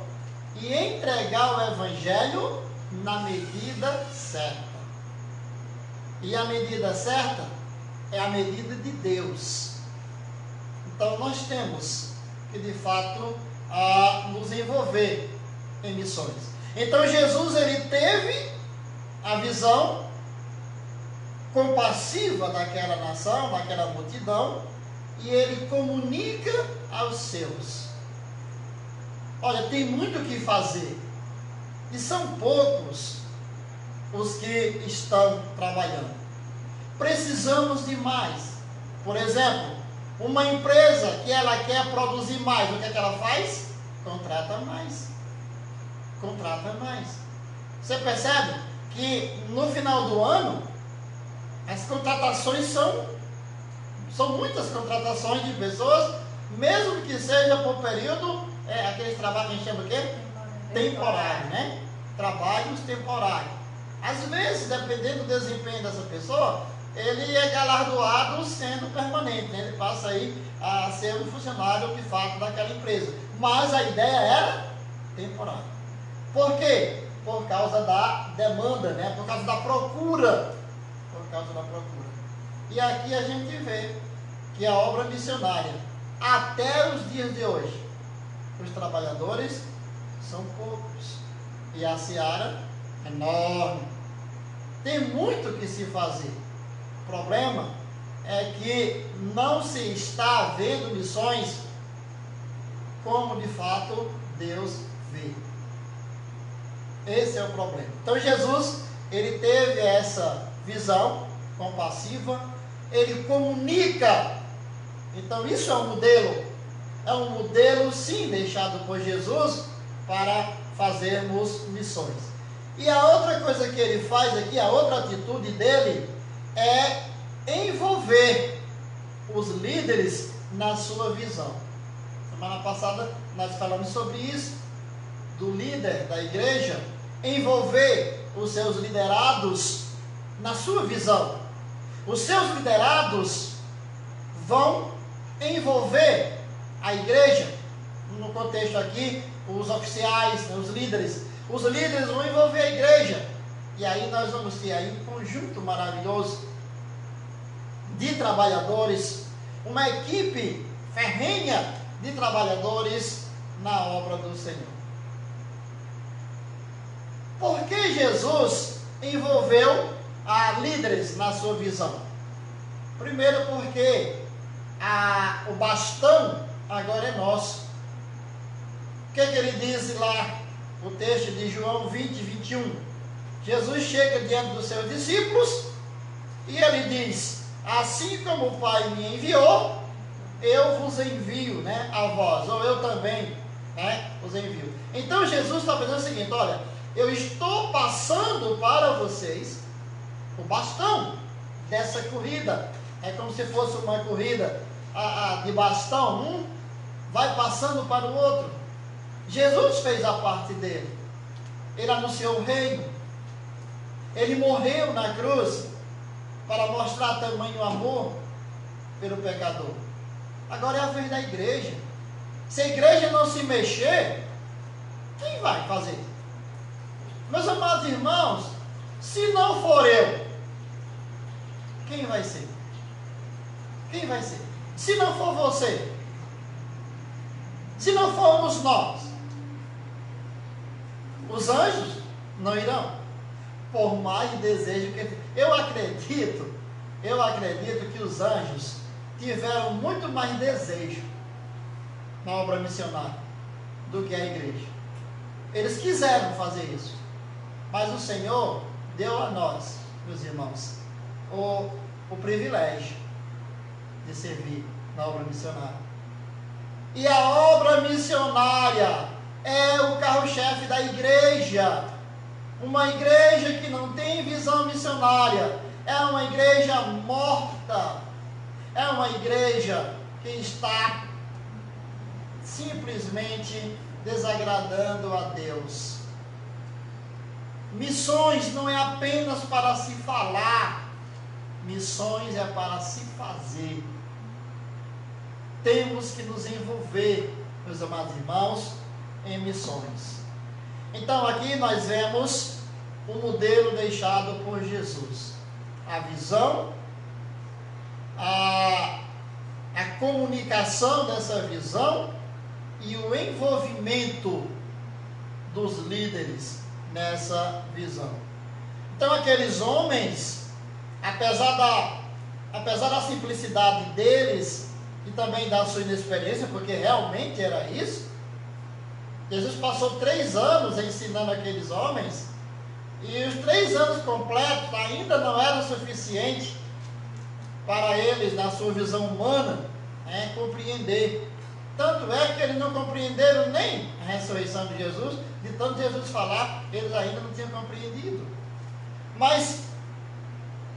Speaker 1: e entregar o evangelho na medida certa. E a medida certa é a medida de Deus. Então nós temos que de fato nos envolver em missões. Então Jesus, ele teve a visão compassiva daquela nação, daquela multidão, e ele comunica aos seus. Olha, tem muito o que fazer, e são poucos os que estão trabalhando. Precisamos de mais. Por exemplo, uma empresa que ela quer produzir mais, o que é que ela faz? Contrata mais. Contrata mais. Você percebe que no final do ano as contratações são muitas contratações de pessoas, mesmo que seja por período, aqueles trabalhos que a gente chama o quê? Temporário, né? Trabalhos temporários. Às vezes, dependendo do desempenho dessa pessoa, ele é galardoado sendo permanente, né? Ele passa aí a ser um funcionário de fato daquela empresa. Mas a ideia era temporária. Por quê? Por causa da demanda, né? Por causa da procura. Por causa da procura. E aqui a gente vê que a obra missionária, até os dias de hoje, os trabalhadores são poucos. E a seara é enorme. Tem muito o que se fazer. O problema é que não se está vendo missões como de fato Deus vê. Esse é o problema. Então Jesus, ele teve essa visão compassiva, ele comunica. Então isso é um modelo sim deixado por Jesus para fazermos missões. E a outra coisa que ele faz aqui, a outra atitude dele é envolver os líderes na sua visão. Semana passada nós falamos sobre isso, do líder da igreja envolver os seus liderados na sua visão. Os seus liderados vão envolver a igreja, no contexto aqui, os oficiais, os líderes vão envolver a igreja, e aí nós vamos ter aí um conjunto maravilhoso de trabalhadores, uma equipe ferrenha de trabalhadores na obra do Senhor. Por que Jesus envolveu líderes na sua visão? Primeiro porque o bastão agora é nosso. O que ele diz lá, o texto de João 20, 21? Jesus chega diante dos seus discípulos e ele diz: assim como o Pai me enviou, eu vos envio, a vós, ou eu também, os envio. Então Jesus está fazendo o seguinte: olha, eu estou passando para vocês o bastão dessa corrida. É como se fosse uma corrida de bastão, um vai passando para o outro. Jesus fez a parte dele, ele anunciou o reino, ele morreu na cruz para mostrar tamanho amor pelo pecador. Agora é a vez da igreja. Se a igreja não se mexer, quem vai fazer? Meus amados irmãos, se não for eu, quem vai ser? Quem vai ser? Se não for você, se não formos nós, os anjos não irão, por mais desejo que... Eu acredito que os anjos tiveram muito mais desejo na obra missionária do que a igreja. Eles quiseram fazer isso, mas o Senhor deu a nós, meus irmãos, o privilégio de servir na obra missionária. E a obra missionária é o carro-chefe da igreja. Uma igreja que não tem visão missionária é uma igreja morta. É uma igreja que está simplesmente desagradando a Deus. Missões não é apenas para se falar, missões é para se fazer. Temos que nos envolver, meus amados irmãos, em missões. Então aqui nós vemos o modelo deixado por Jesus. A visão, a comunicação dessa visão e o envolvimento dos líderes nessa visão. Então aqueles homens, apesar da simplicidade deles e também da sua inexperiência, porque realmente era isso, Jesus passou 3 anos ensinando aqueles homens, e os 3 anos completos ainda não eram suficientes para eles, na sua visão humana, compreender. Tanto é que eles não compreenderam nem a ressurreição de Jesus, de tanto Jesus falar, eles ainda não tinham compreendido. Mas,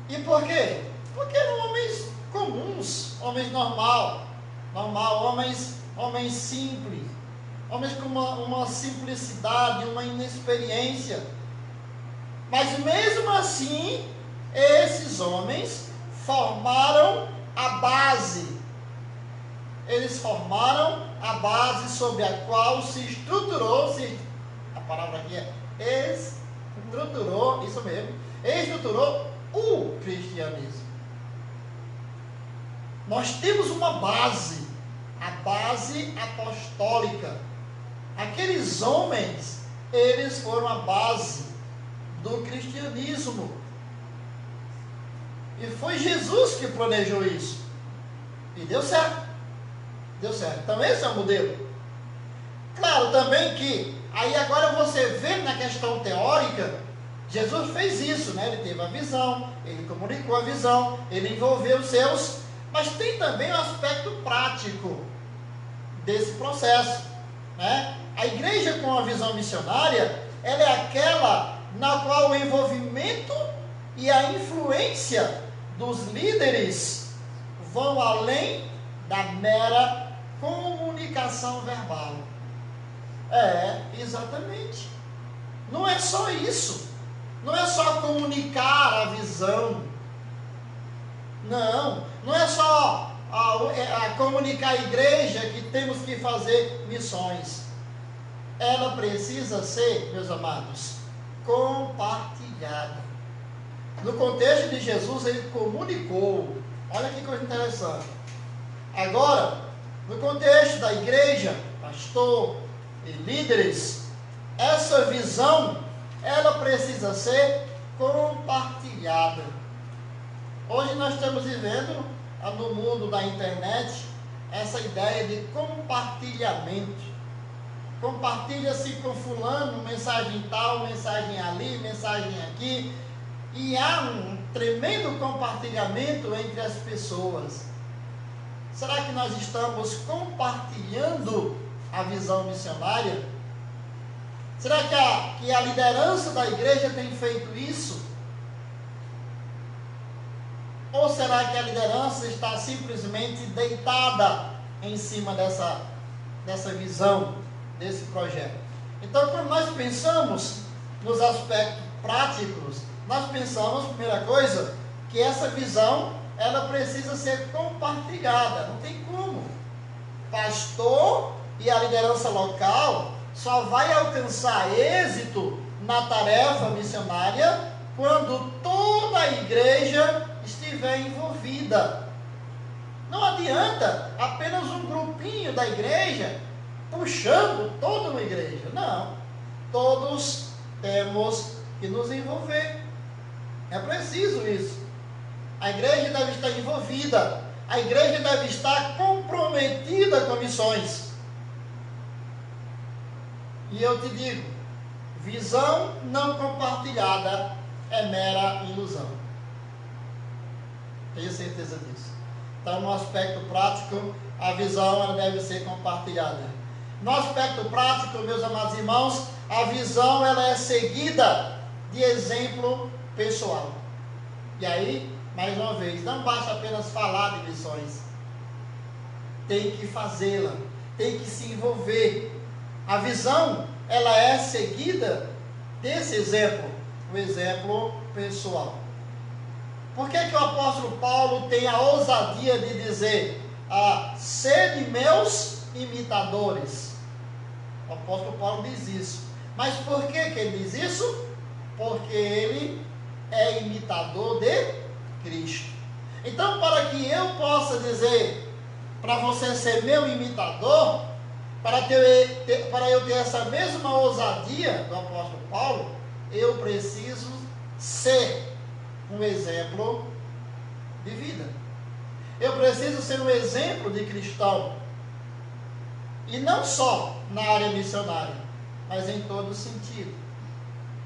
Speaker 1: e por quê? Porque eram homens comuns, homens normal, homens simples, homens com uma simplicidade, uma inexperiência. Mas mesmo assim, esses homens formaram a base. Eles formaram a base sobre a qual se estruturou, a palavra aqui é estruturou, isso mesmo, estruturou o cristianismo. Nós temos uma base, a base apostólica. Aqueles homens, eles foram a base do cristianismo. E foi Jesus que planejou isso. E deu certo. Deu certo. Então esse é o modelo. Claro também que, aí agora você vê na questão teórica, Jesus fez isso, né? Ele teve a visão, ele comunicou a visão, ele envolveu os seus, mas tem também o aspecto prático desse processo, né? A igreja com a visão missionária, ela é aquela na qual o envolvimento e a influência dos líderes vão além da mera comunicação verbal. Exatamente. Não é só isso. Não é só comunicar a visão. Não é só comunicar à igreja que temos que fazer missões. Ela precisa ser, meus amados, compartilhada. No contexto de Jesus, ele comunicou. Olha que coisa interessante. Agora, no contexto da igreja, pastor e líderes, essa visão, ela precisa ser compartilhada. Hoje nós estamos vivendo, no mundo da internet, essa ideia de compartilhamento. Compartilha-se com fulano, mensagem tal, mensagem ali, mensagem aqui. E há um tremendo compartilhamento entre as pessoas. Será que nós estamos compartilhando a visão missionária? Será que a liderança da igreja tem feito isso? Ou será que a liderança está simplesmente deitada em cima dessa visão, desse projeto? Então, quando nós pensamos nos aspectos práticos, nós pensamos, primeira coisa, que essa visão, ela precisa ser compartilhada. Não tem como. Pastor e a liderança local só vai alcançar êxito na tarefa missionária quando toda a igreja estiver envolvida. Não adianta apenas um grupinho da igreja puxando toda uma igreja. Não. Todos temos que nos envolver. É preciso isso. A igreja deve estar envolvida. A igreja deve estar comprometida com missões. E eu te digo, visão não compartilhada é mera ilusão. Tenho certeza disso. Então, no aspecto prático, a visão ela deve ser compartilhada. No aspecto prático, meus amados irmãos, a visão ela é seguida de exemplo pessoal. E aí, mais uma vez, não basta apenas falar de missões. Tem que fazê-la, tem que se envolver. A visão, ela é seguida desse exemplo, o exemplo pessoal. Por que o apóstolo Paulo tem a ousadia de dizer, sede meus imitadores? O apóstolo Paulo diz isso. Mas por que ele diz isso? Porque ele é imitador de Cristo. Então, para que eu possa dizer, para você ser meu imitador, para eu ter essa mesma ousadia do apóstolo Paulo, eu preciso ser um exemplo de vida. Eu preciso ser um exemplo de cristão. E não só na área missionária, mas em todo sentido.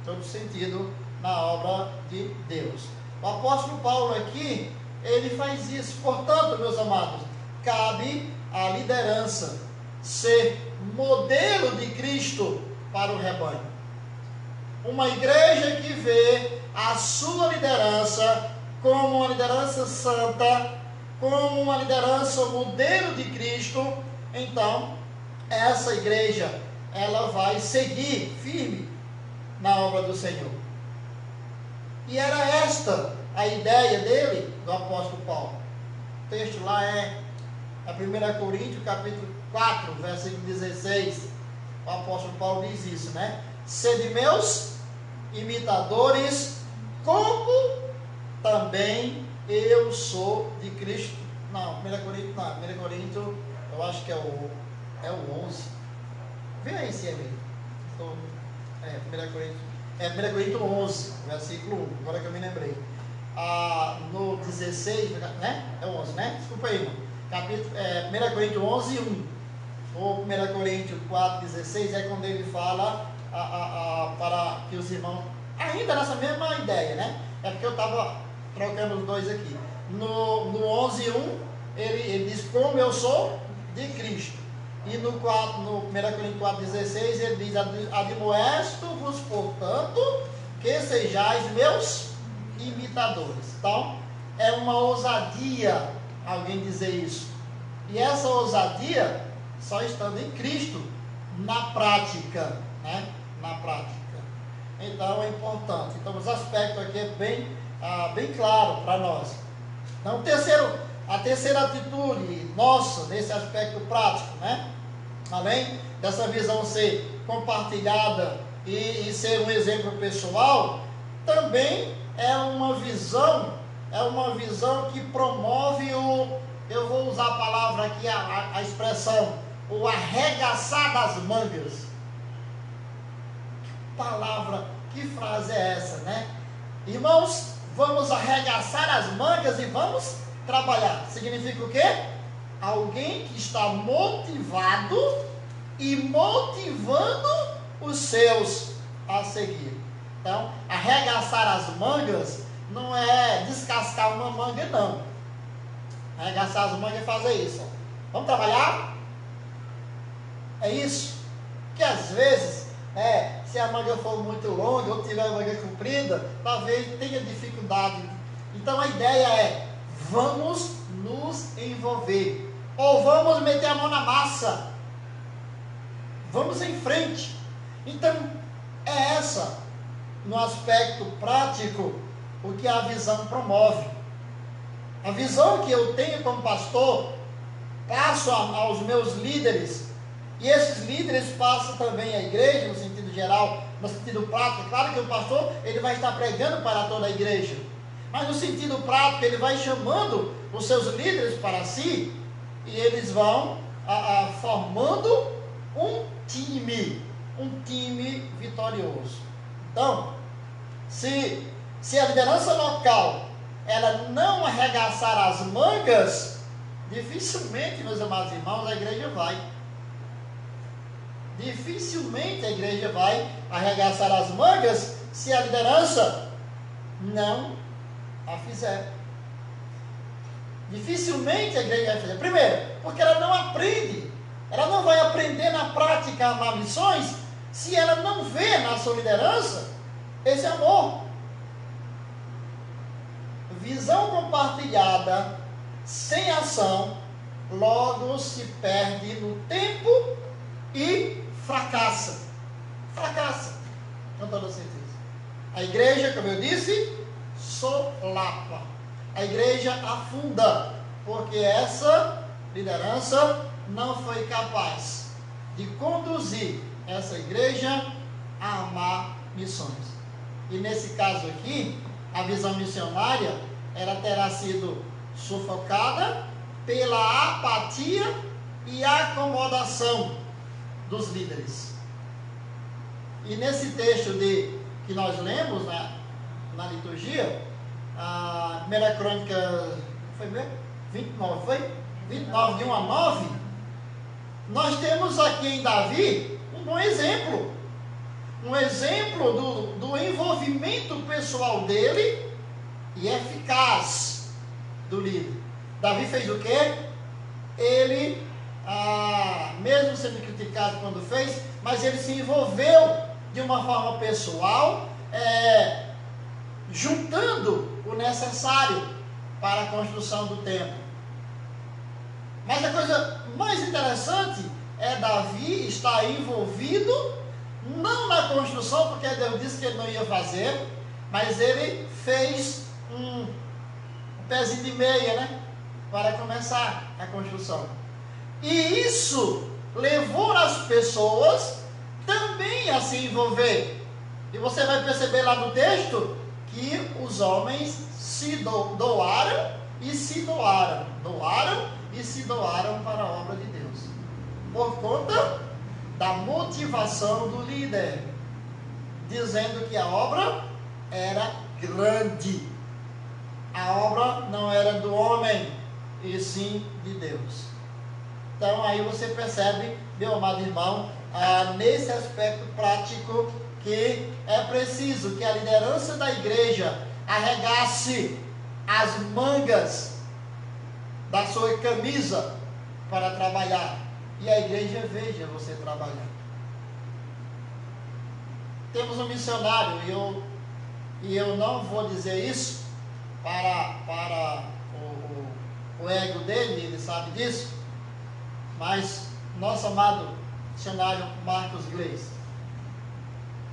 Speaker 1: Todo sentido na obra de Deus. O apóstolo Paulo aqui, ele faz isso. Portanto, meus amados, cabe à liderança ser modelo de Cristo para o rebanho. Uma igreja que vê a sua liderança como uma liderança santa, como uma liderança modelo de Cristo, então essa igreja ela vai seguir firme na obra do Senhor. E era esta a ideia dele, do apóstolo Paulo. O texto lá é 1 Coríntios capítulo 4, versículo 16. O apóstolo Paulo diz isso, né? Sede meus imitadores, como também eu sou de Cristo. Não, 1 Coríntios não. 1 Coríntios, eu acho que é o 11. Vê aí se é mesmo. 1 Coríntios 11, versículo 1. Agora que eu me lembrei. No 16, né? É o 11, né? Desculpa aí, irmão. 1 Coríntios 11, 1. Ou 1 Coríntios 4, 16, é quando ele fala para que os irmãos ainda nessa mesma ideia, né? É porque eu estava trocando os dois aqui. No 11:1, ele diz como eu sou de Cristo. E no 1 Coríntios 4,16, ele diz: admoesto-vos, portanto, que sejais meus imitadores. Então, é uma ousadia alguém dizer isso. E essa ousadia só estando em Cristo, na prática, né? Na prática. Então, é importante. Então, os aspectos aqui é bem claro para nós. Então, a terceira atitude nossa, nesse aspecto prático, né? Além dessa visão ser compartilhada e ser um exemplo pessoal, também é uma visão que promove eu vou usar a palavra aqui, a expressão, o arregaçar das mangas. Que palavra, que frase é essa, né? Irmãos, vamos arregaçar as mangas e vamos trabalhar. Significa o quê? Alguém que está motivado e motivando os seus a seguir. Então, arregaçar as mangas não é descascar uma manga, não. Arregaçar as mangas é fazer isso. Vamos trabalhar? É isso. Porque às vezes, se a manga for muito longa ou tiver a manga comprida, talvez tenha dificuldade. Então a ideia é: vamos nos envolver. Ou vamos meter a mão na massa. Vamos em frente. Então, é essa, no aspecto prático, o que a visão promove. A visão que eu tenho como pastor, passo aos meus líderes, e esses líderes passam também à igreja, no sentido geral, no sentido prático. Claro que o pastor, ele vai estar pregando para toda a igreja, mas no sentido prático, ele vai chamando os seus líderes para si, e eles vão formando um time vitorioso. Então, se a liderança local ela não arregaçar as mangas, dificilmente, meus amados irmãos, a igreja vai. Dificilmente a igreja vai arregaçar as mangas se a liderança não a fizer. Dificilmente a igreja vai fazer. Primeiro, porque ela não aprende. Ela não vai aprender na prática a amar missões se ela não vê na sua liderança esse amor. Visão compartilhada sem ação logo se perde no tempo e fracassa. Fracassa, com toda certeza. A igreja, como eu disse, solapa. A igreja afunda, porque essa liderança não foi capaz de conduzir essa igreja a amar missões. E nesse caso aqui, a visão missionária, ela terá sido sufocada pela apatia e acomodação dos líderes. E nesse texto que nós lemos na liturgia, a 1 Crônica, foi mesmo? 29, foi? 29, de 1 a 9, nós temos aqui em Davi um bom exemplo. Um exemplo do envolvimento pessoal dele e eficaz do líder. Davi fez o quê? Ele, mesmo sendo criticado quando fez, mas ele se envolveu de uma forma pessoal, juntando o necessário para a construção do templo. Mas a coisa mais interessante é Davi estar envolvido não na construção, porque Deus disse que ele não ia fazer, mas ele fez um pezinho de meia, né? Para começar a construção. E isso levou as pessoas também a se envolver. E você vai perceber lá no texto que os homens se doaram e se doaram. Doaram e se doaram para a obra de Deus. Por conta da motivação do líder, dizendo que a obra era grande. A obra não era do homem, e sim de Deus. Então aí você percebe, meu amado irmão, nesse aspecto prático, que é preciso que a liderança da igreja arregace as mangas da sua camisa para trabalhar, e a igreja veja você trabalhar. Temos um missionário, e eu não vou dizer isso para o ego dele, ele sabe disso, mas nosso amado missionário Marcos Gleis,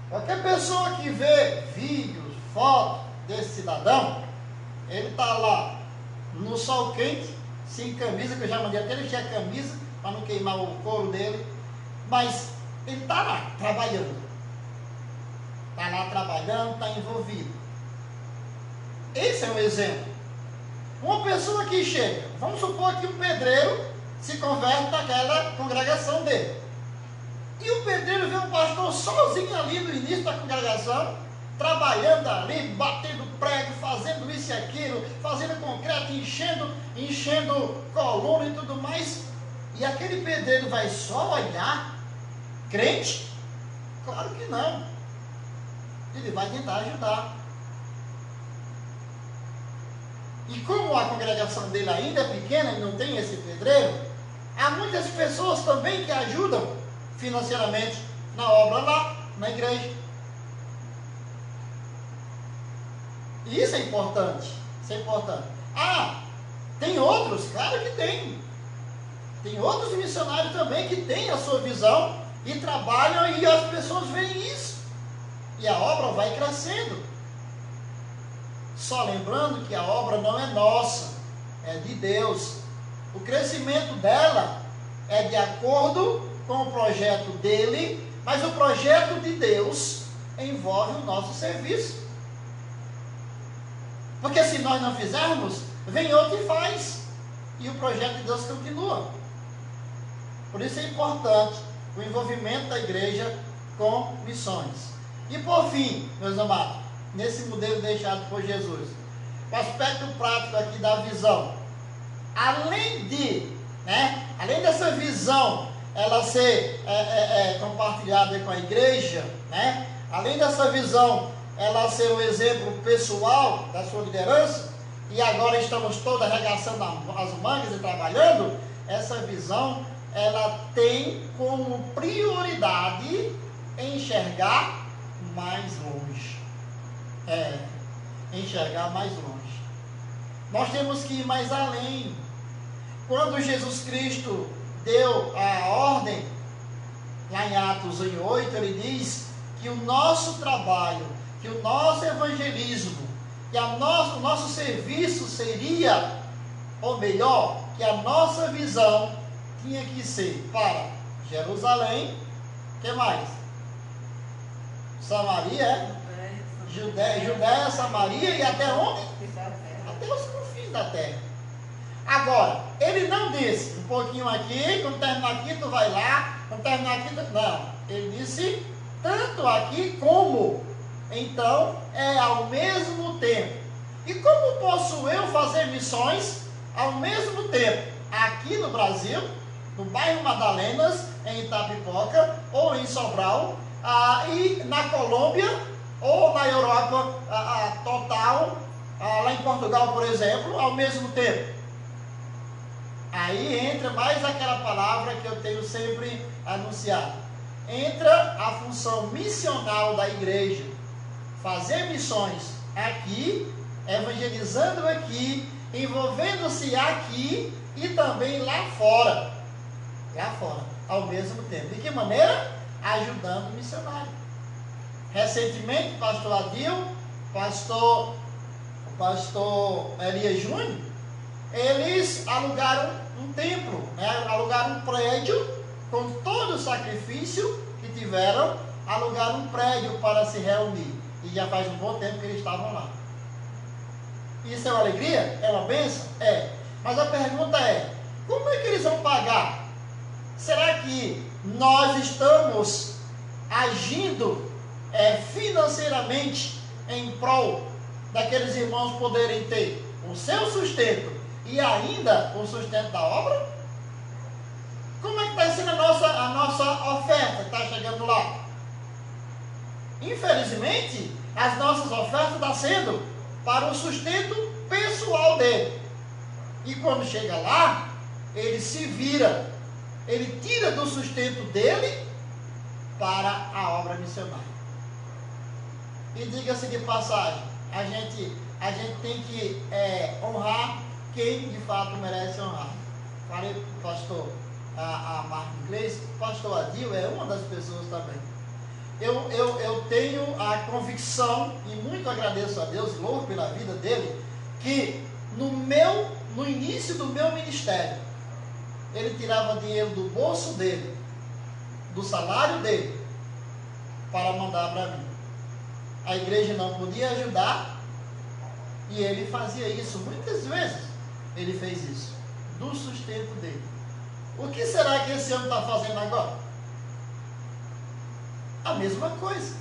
Speaker 1: qualquer pessoa que vê vídeos, fotos desse cidadão, ele está lá no sol quente, sem camisa, que eu já mandei até ele tirar a camisa para não queimar o couro dele, mas ele está lá trabalhando, está envolvido. Esse é um exemplo. Uma pessoa que chega, vamos supor que um pedreiro se converte naquela congregação dele, e o pedreiro vê um pastor sozinho ali no início da congregação, trabalhando ali, batendo prego, fazendo isso e aquilo, fazendo concreto, enchendo coluna e tudo mais, e aquele pedreiro vai só olhar crente? Claro que não. Ele vai tentar ajudar. E como a congregação dele ainda é pequena e não tem esse pedreiro, há muitas pessoas também que ajudam financeiramente na obra lá, na igreja. E isso é importante. Isso é importante. Ah, tem outros? Claro que tem. Tem outros missionários também que têm a sua visão e trabalham, e as pessoas veem isso. E a obra vai crescendo. Só lembrando que a obra não é nossa, é de Deus. O crescimento dela é de acordo com o projeto dele, mas o projeto de Deus envolve o nosso serviço. Porque se nós não fizermos, vem outro e faz, e o projeto de Deus continua. Por isso é importante o envolvimento da igreja com missões. E por fim, meus amados, nesse modelo deixado por Jesus, o aspecto prático aqui da visão, além dessa visão ela ser compartilhada com a igreja, além dessa visão ela ser o exemplo pessoal da sua liderança, e agora estamos todos arregaçando as mangas e trabalhando, essa visão ela tem como prioridade enxergar mais longe. Enxergar mais longe. Nós temos que ir mais além. Quando Jesus Cristo deu a ordem, lá em Atos 8, ele diz que o nosso trabalho, que o nosso evangelismo, que o nosso serviço seria, ou melhor, que a nossa visão tinha que ser para Jerusalém, o que mais? Samaria, Judéia, Samaria, e até onde? Até os confins da terra. Agora, ele não disse, um pouquinho aqui, quando terminar aqui tu vai lá, quando terminar aqui tu... Não, ele disse tanto aqui como. Então, é ao mesmo tempo. E como posso eu fazer missões ao mesmo tempo? Aqui no Brasil, no bairro Madalenas, em Itapipoca, ou em Sobral, e na Colômbia, ou na Europa total, lá em Portugal, por exemplo, ao mesmo tempo. Aí entra mais aquela palavra que eu tenho sempre anunciado. Entra a função missional da igreja. Fazer missões aqui, evangelizando aqui, envolvendo-se aqui e também lá fora. Lá fora, ao mesmo tempo. De que maneira? Ajudando o missionário. Recentemente, pastor Adil, pastor Elias Júnior, eles alugaram um templo, alugaram um prédio, com todo o sacrifício que tiveram, alugaram um prédio para se reunir. E já faz um bom tempo que eles estavam lá. Isso é uma alegria? É uma bênção? É. Mas a pergunta é, como é que eles vão pagar? Será que nós estamos agindo financeiramente em prol daqueles irmãos poderem ter o seu sustento e ainda o sustento da obra? Como é que está sendo a nossa oferta que está chegando lá? infelizmente, as nossas ofertas estão sendo para o sustento pessoal dele. E quando chega lá, ele se vira, ele tira do sustento dele para a obra missionária. E diga-se de passagem, a gente tem que honrar quem de fato merece honrar. Falei para o pastor a Marco Inglês, o pastor Adil é uma das pessoas também. Eu tenho a convicção, e muito agradeço a Deus, louvo pela vida dele, que no início do meu ministério, ele tirava dinheiro do bolso dele, do salário dele, para mandar para mim. A igreja não podia ajudar, e ele fazia isso muitas vezes. Ele fez isso, do sustento dele. O que será que esse homem está fazendo agora? A mesma coisa.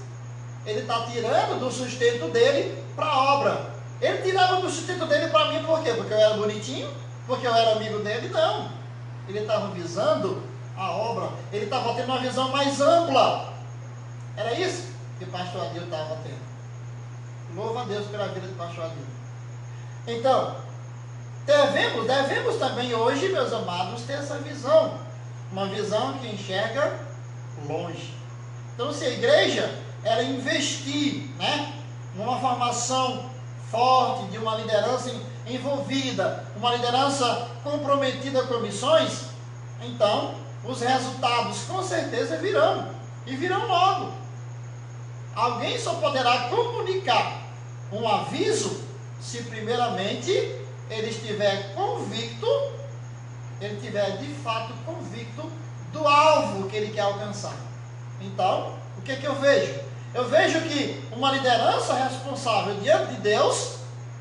Speaker 1: Ele está tirando do sustento dele para a obra. Ele tirava do sustento dele para mim por quê? Porque eu era bonitinho? Porque eu era amigo dele? Não. Ele estava visando a obra. Ele estava tendo uma visão mais ampla. Era isso que o pastor Adil estava tendo. Louva a Deus pela vida do pastor Adil. Então, devemos também hoje, meus amados, ter essa visão. Uma visão que enxerga longe. Então, se a igreja ela investir, numa formação forte de uma liderança envolvida, uma liderança comprometida com missões, então os resultados com certeza virão, e virão logo. Alguém só poderá comunicar um aviso se primeiramente ele estiver convicto, ele estiver de fato convicto do alvo que ele quer alcançar. Então, o que eu vejo? Eu vejo que uma liderança responsável diante de Deus,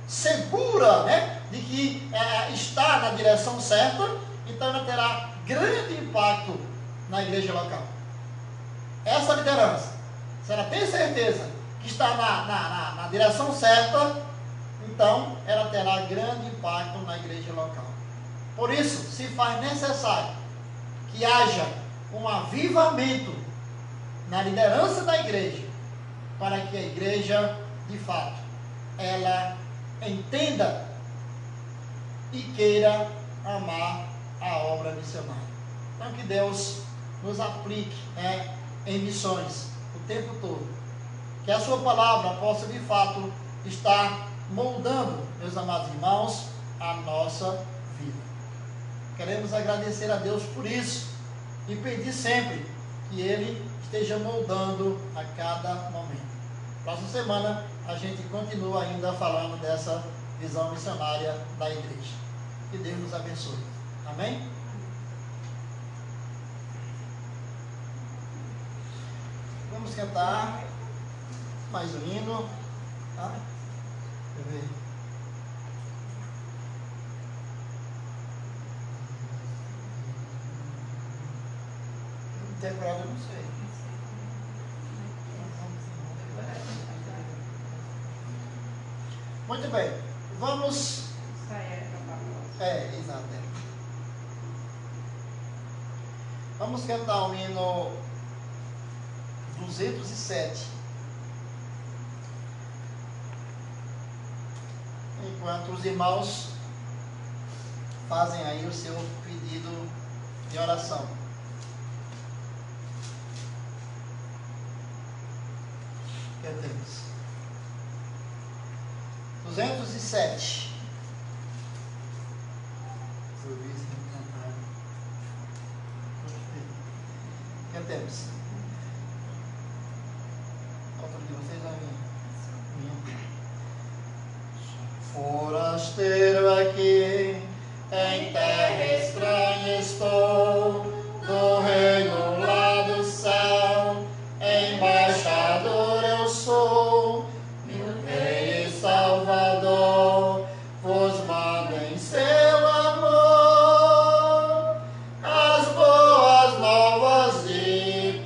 Speaker 1: segura, de que está na direção certa, então ela terá grande impacto na igreja local. Essa liderança, se ela tem certeza que está na direção certa, então ela terá grande impacto na igreja local. Por isso, se faz necessário que haja um avivamento na liderança da igreja, para que a igreja, de fato, ela entenda e queira amar a obra missionária. Então, que Deus nos aplique em missões o tempo todo. Que a sua palavra possa, de fato, estar moldando, meus amados irmãos, a nossa vida. Queremos agradecer a Deus por isso e pedir sempre que Ele esteja moldando a cada momento. Próxima semana a gente continua ainda falando dessa visão missionária da igreja. Que Deus nos abençoe. Amém? Vamos cantar mais um hino. Tá? Deixa eu ver. Decorado eu não sei. Muito bem, vamos. Exato. Vamos cantar o hino 207. Enquanto os irmãos fazem aí o seu pedido de oração. Cantemos. 207. Cantemos. Falta de vocês a minha. Forasteiro aqui, em terra estranha estou, do reino lá do céu, embaixador eu sou, meu Rei e Salvador, vos mando em seu amor as boas novas de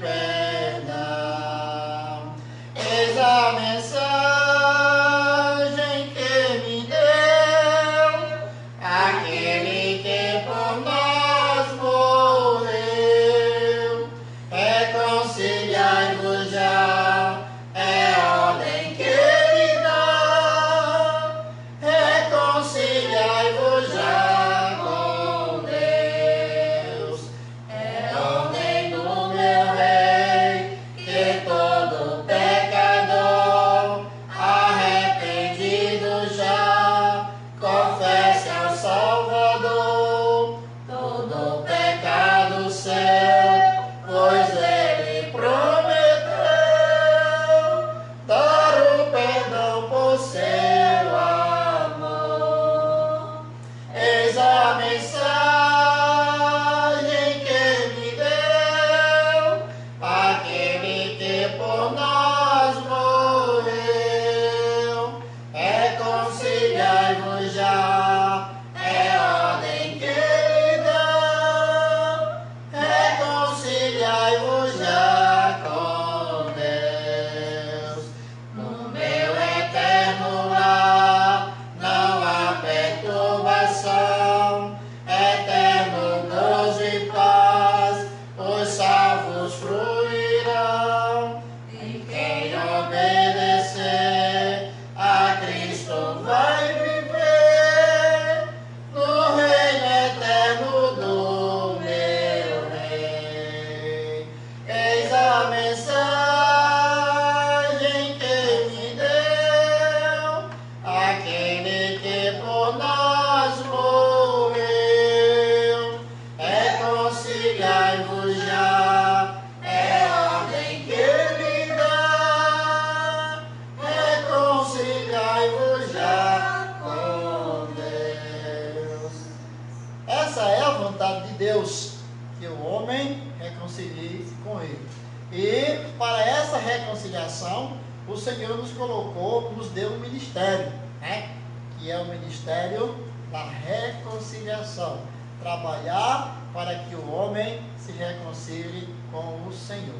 Speaker 1: vontade de Deus, que o homem reconcilie-se com Ele. E para essa reconciliação, o Senhor nos colocou, nos deu um ministério, né? Que é o ministério da reconciliação. Trabalhar para que o homem se reconcilie com o Senhor.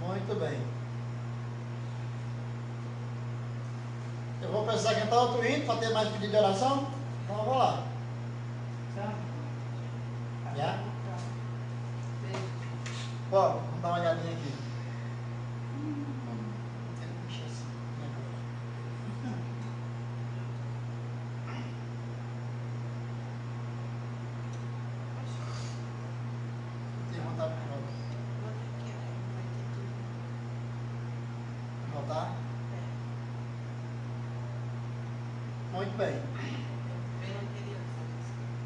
Speaker 1: Muito bem. Eu vou precisar cantar outro hino para ter mais pedido de oração? Então vamos lá. Já? Bom, vamos dar uma olhadinha aqui. Tem vontade de voltar? Muito bem.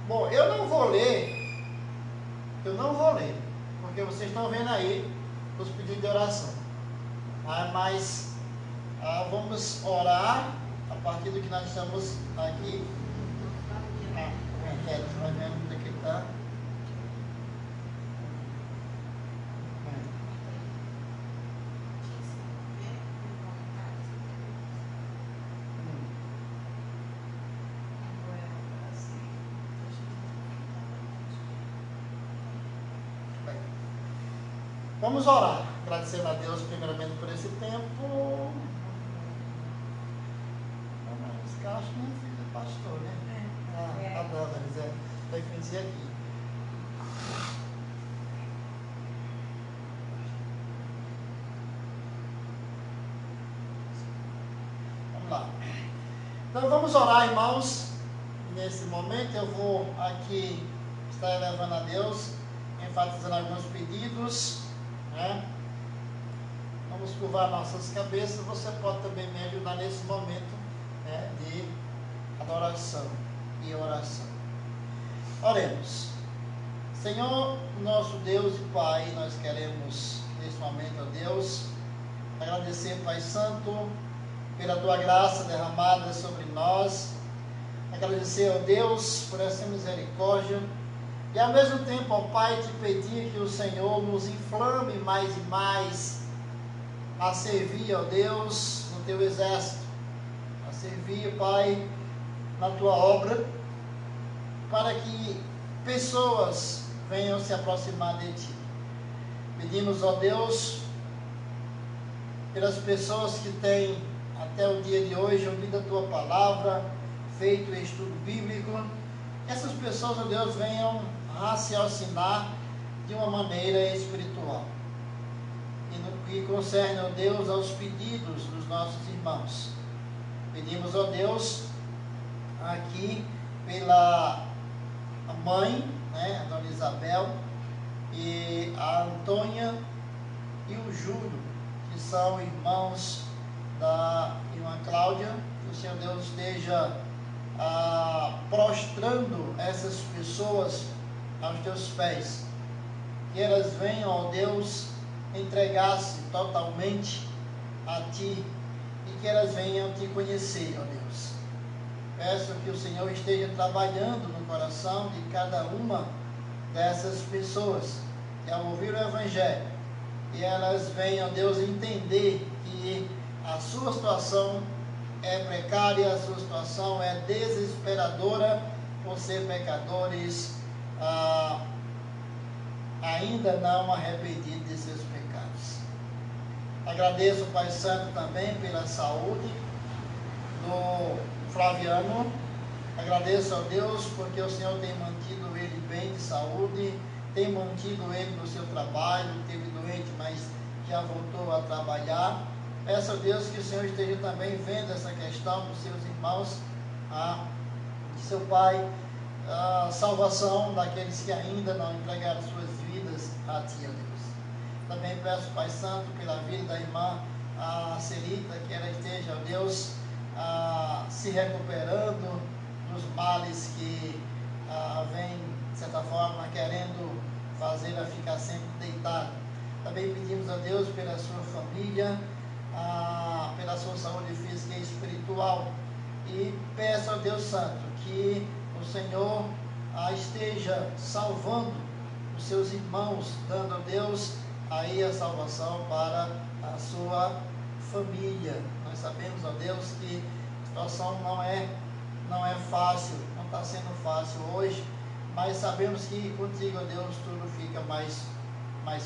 Speaker 1: Bom, eu não vou ler, porque vocês estão vendo aí os pedidos de oração. Mas vamos orar a partir do que nós estamos aqui. Você vai vendo onde é que está. Vamos orar, agradecendo a Deus primeiramente por esse tempo. Esse cacho não é filho do pastor, né? Tá dando, Elisé. Vai conhecer aqui. Vamos lá. Então vamos orar, irmãos. Nesse momento eu vou aqui estar elevando a Deus, enfatizando alguns pedidos. Vamos curvar nossas cabeças. Você pode também me ajudar nesse momento, né, de adoração e oração. Oremos. Senhor, nosso Deus e Pai, nós queremos nesse momento, ó Deus, agradecer, Pai Santo, pela Tua graça derramada sobre nós. Agradecer, ó Deus, por essa misericórdia. E ao mesmo tempo, ó Pai, te pedir que o Senhor nos inflame mais e mais a servir, ó Deus, no Teu exército, a servir, Pai, na Tua obra, para que pessoas venham se aproximar de Ti. Pedimos, ó Deus, pelas pessoas que têm até o dia de hoje ouvido a Tua palavra, feito o estudo bíblico, essas pessoas, ó Deus, venham raciocinar de uma maneira espiritual. E no que concerne, ó Deus, aos pedidos dos nossos irmãos, pedimos, ó Deus, aqui pela mãe, né, a Dona Isabel, e a Antônia e o Júlio, que são irmãos da irmã Cláudia. Que o Senhor Deus esteja prostrando essas pessoas aos Teus pés, que elas venham, ó Deus, entregar-se totalmente a Ti, e que elas venham Te conhecer, ó Deus. Peço que o Senhor esteja trabalhando no coração de cada uma dessas pessoas, que ao ouvir o Evangelho, e elas venham, Deus, entender que a sua situação é precária, a sua situação é desesperadora, por ser pecadores ainda não arrependidos de seus pecados. Agradeço, Pai Santo, também pela saúde do Flaviano. Agradeço a Deus porque o Senhor tem mantido ele bem de saúde, tem mantido ele no seu trabalho, teve doente, mas já voltou a trabalhar. Peço a Deus que o Senhor esteja também vendo essa questão dos seus irmãos, de seu pai, a salvação daqueles que ainda não entregaram suas vidas a Ti, ó Deus. Também peço, Pai Santo, pela vida da irmã Celita, que ela esteja, ó Deus, se recuperando dos males que vem, de certa forma, querendo fazê-la ficar sempre deitada. Também pedimos a Deus pela sua família, pela sua saúde física e espiritual. E peço a Deus Santo que o Senhor esteja salvando os seus irmãos, dando a Deus aí a salvação para a sua família. Nós sabemos, ó Deus, que a situação não é fácil, não está sendo fácil hoje, mas sabemos que contigo, ó Deus, tudo fica mais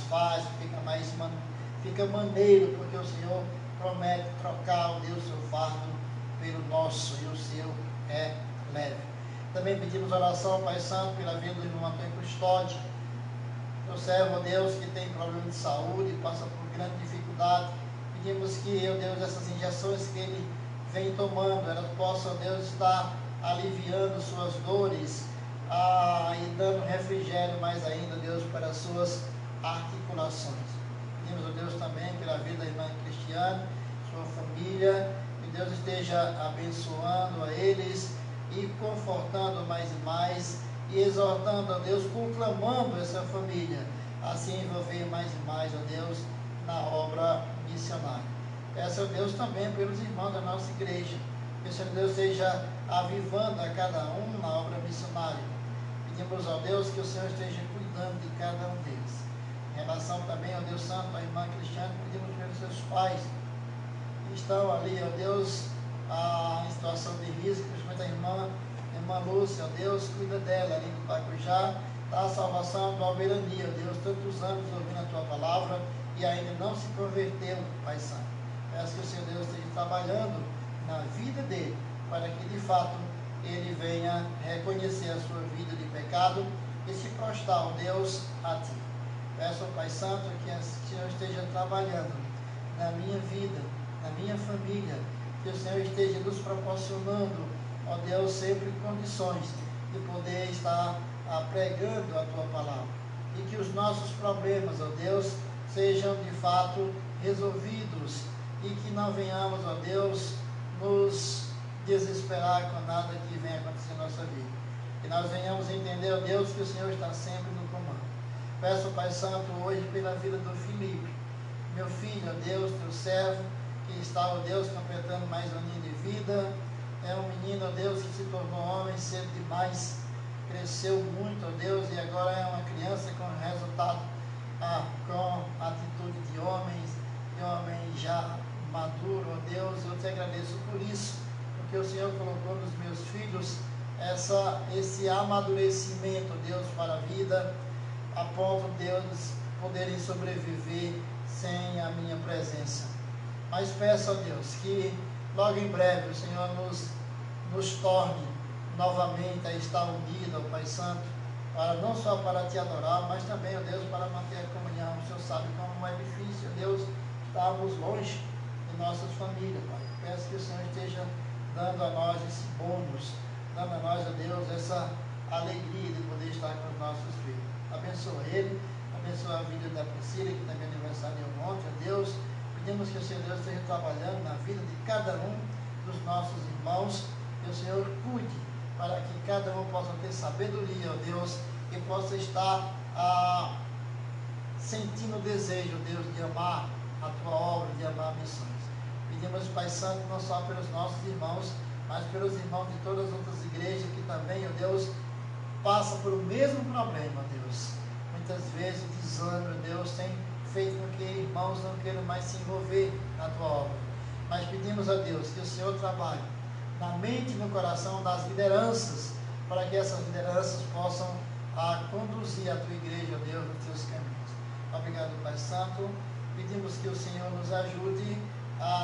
Speaker 1: fácil, fica maneiro, porque o Senhor promete trocar, ó Deus, seu fardo pelo nosso, e o seu é leve. Também pedimos oração, Pai Santo, pela vida do irmão Antônio Custódio, teu servo, ó Deus, que tem problema de saúde, passa por grande dificuldade. Pedimos que, ó Deus, essas injeções que ele vem tomando, elas possam, ó Deus, estar aliviando suas dores e dando refrigério mais ainda, Deus, para as suas articulações. Pedimos, ó Deus, também pela vida da irmã Cristiane, sua família, que Deus esteja abençoando a eles e confortando mais e mais, e exortando a Deus, proclamando essa família, assim envolver mais e mais, ó Deus, na obra missionária. Peço a Deus também pelos irmãos da nossa igreja, que o Senhor Deus esteja avivando a cada um na obra missionária. Pedimos ao Deus que o Senhor esteja cuidando de cada um deles. Em relação também, ó Deus Santo, à irmã Cristiane, pedimos pelos seus pais que estão ali, ó Deus, em situação de risco, principalmente a irmã Lúcia, ó Deus, cuida dela ali no Pacujá, dá a salvação do Alberania, ó Deus, tantos anos ouvindo a tua palavra e ainda não se converteu, Pai Santo. Peço que o Senhor Deus esteja trabalhando na vida dele, para que de fato ele venha reconhecer a sua vida de pecado e se prostrar, ó Deus, a ti. Peço ao Pai Santo que o Senhor esteja trabalhando na minha vida, na minha família, que o Senhor esteja nos proporcionando, ó Deus, sempre condições de poder estar pregando a tua palavra, e que os nossos problemas, ó Deus, sejam de fato resolvidos, e que não venhamos, ó Deus, nos desesperar com nada que venha acontecer na nossa vida, que nós venhamos entender, ó Deus, que o Senhor está sempre no comando. Peço, Pai Santo, hoje pela vida do Felipe, meu filho, ó Deus, teu servo, que está, ó Deus, completando mais um aninho de vida. É um menino, ó Deus, que se tornou homem cedo demais, cresceu muito, ó Deus, e agora é uma criança com resultado, com atitude de homem já maduro, ó Deus. Eu te agradeço por isso, porque o Senhor colocou nos meus filhos esse amadurecimento, Deus, para a vida, a ponto de Deus poderem sobreviver sem a minha presença. Mas peço a Deus que logo em breve o Senhor nos torne novamente a estar unidos ao Pai Santo, não só para te adorar, mas também, ó Deus, para manter a comunhão. O Senhor sabe como é difícil, ó Deus, estarmos longe de nossas famílias, Pai. Peço que o Senhor esteja dando a nós esse bônus, dando a nós, ó Deus, essa alegria de poder estar com os nossos filhos. Abençoa ele, abençoa a vida da Priscila, que também é aniversário ontem, ó Deus. Pedimos que o Senhor Deus esteja trabalhando na vida de cada um dos nossos irmãos, que o Senhor cuide, para que cada um possa ter sabedoria, ó Deus, e possa estar sentindo o desejo, Deus, de amar a tua obra, de amar missões. Pedimos, Pai Santo, não só pelos nossos irmãos, mas pelos irmãos de todas as outras igrejas que também, ó Deus, passam por o mesmo problema, ó Deus. Muitas vezes o desânimo, ó Deus, tem feito com que irmãos não queiram mais se envolver na tua obra. Mas pedimos a Deus que o Senhor trabalhe na mente e no coração das lideranças, para que essas lideranças possam conduzir a tua igreja, ó Deus, nos teus caminhos. Obrigado, Pai Santo. Pedimos que o Senhor nos ajude,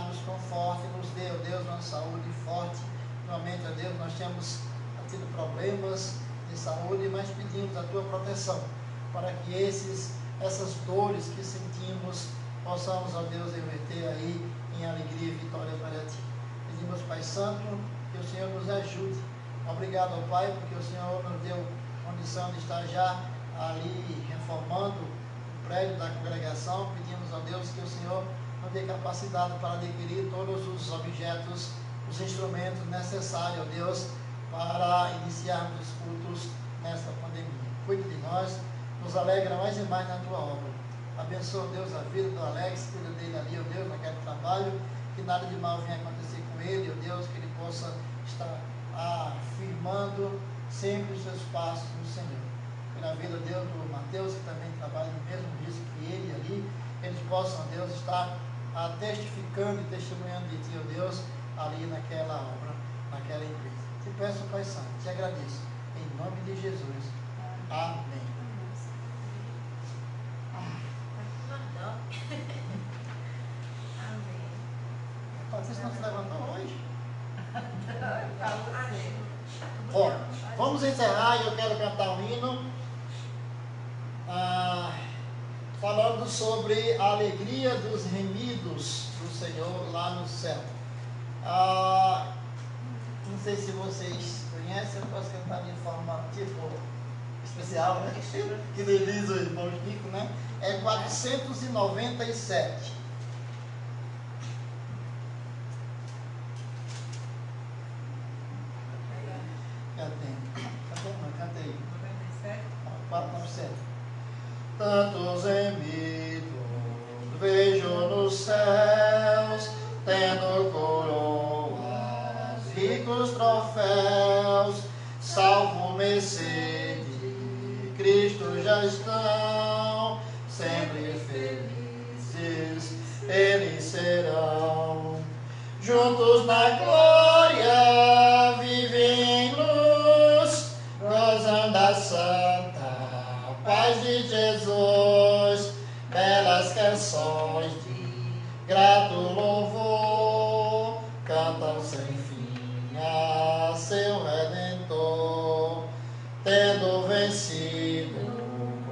Speaker 1: nos conforte, nos dê, ó Deus, uma saúde forte. Normalmente, ó Deus, nós temos tido problemas de saúde, mas pedimos a tua proteção, para que essas dores que sentimos, possamos, ó Deus, reverter aí em alegria e vitória para ti. Pedimos, Pai Santo, que o Senhor nos ajude. Obrigado, ó Pai, porque o Senhor nos deu condição de estar já ali reformando o prédio da congregação. Pedimos, ó Deus, que o Senhor nos dê capacidade para adquirir todos os objetos, os instrumentos necessários, ó Deus, para iniciarmos os cultos nesta pandemia. Cuide de nós, nos alegra mais e mais na tua obra. Abençoa, Deus, a vida do Alex, cuida dele ali, ó Deus, naquele trabalho, que nada de mal venha acontecer com ele, ó Deus, que ele possa estar firmando sempre os seus passos no Senhor. Pela vida, Deus, do Mateus, que também trabalha no mesmo risco que ele ali, eles possam, Deus, estar testificando e testemunhando de Ti, ó Deus, ali naquela obra, naquela empresa. Te peço, Pai Santo, te agradeço. Em nome de Jesus. Amém. Patrícia não se levantou hoje? Bom, vamos encerrar e eu quero cantar um hino falando sobre a alegria dos remidos do Senhor lá no céu. Não sei se vocês conhecem, eu posso cantar de forma tipo especial, né? Que diz o irmão Chico, né? É 497. Cantei. 497. Tantos remidos vejo nos céus, tendo coroas, ricos troféus, salvo mercê de Cristo já estão, sempre felizes eles serão. Juntos na glória vivem em luz, gozando da santa paz de Jesus, belas canções de grato louvor, cantam sem fim a seu Redentor, tendo vencido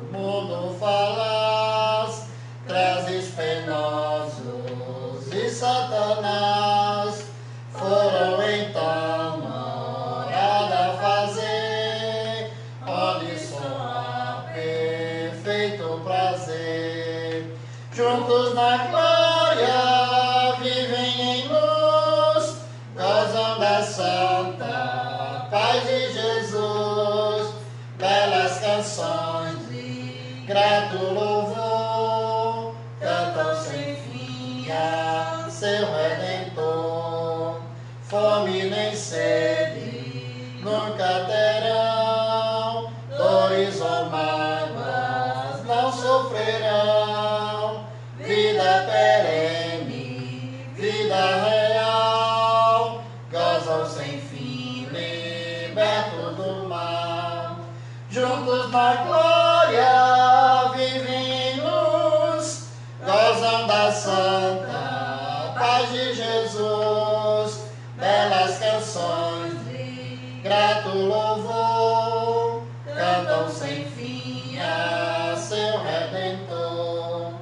Speaker 1: o mundo falaz, trazes penosos e Satanás, foram então morada fazer, onde só há perfeito prazer. Juntos na glória vivem em luz, gozam da santa paz de Jesus, belas canções de grato louvor, cantam sem fim a seu Redentor. Fome nem sede nunca terão, dores ou mágoas não sofrerão, vida perene, vida real, gozam sem fim, libertos do mal. Juntos na glória vivem em luz, gozam da santa paz de Jesus, belas canções de grato louvor, cantam sem fim a seu Redentor.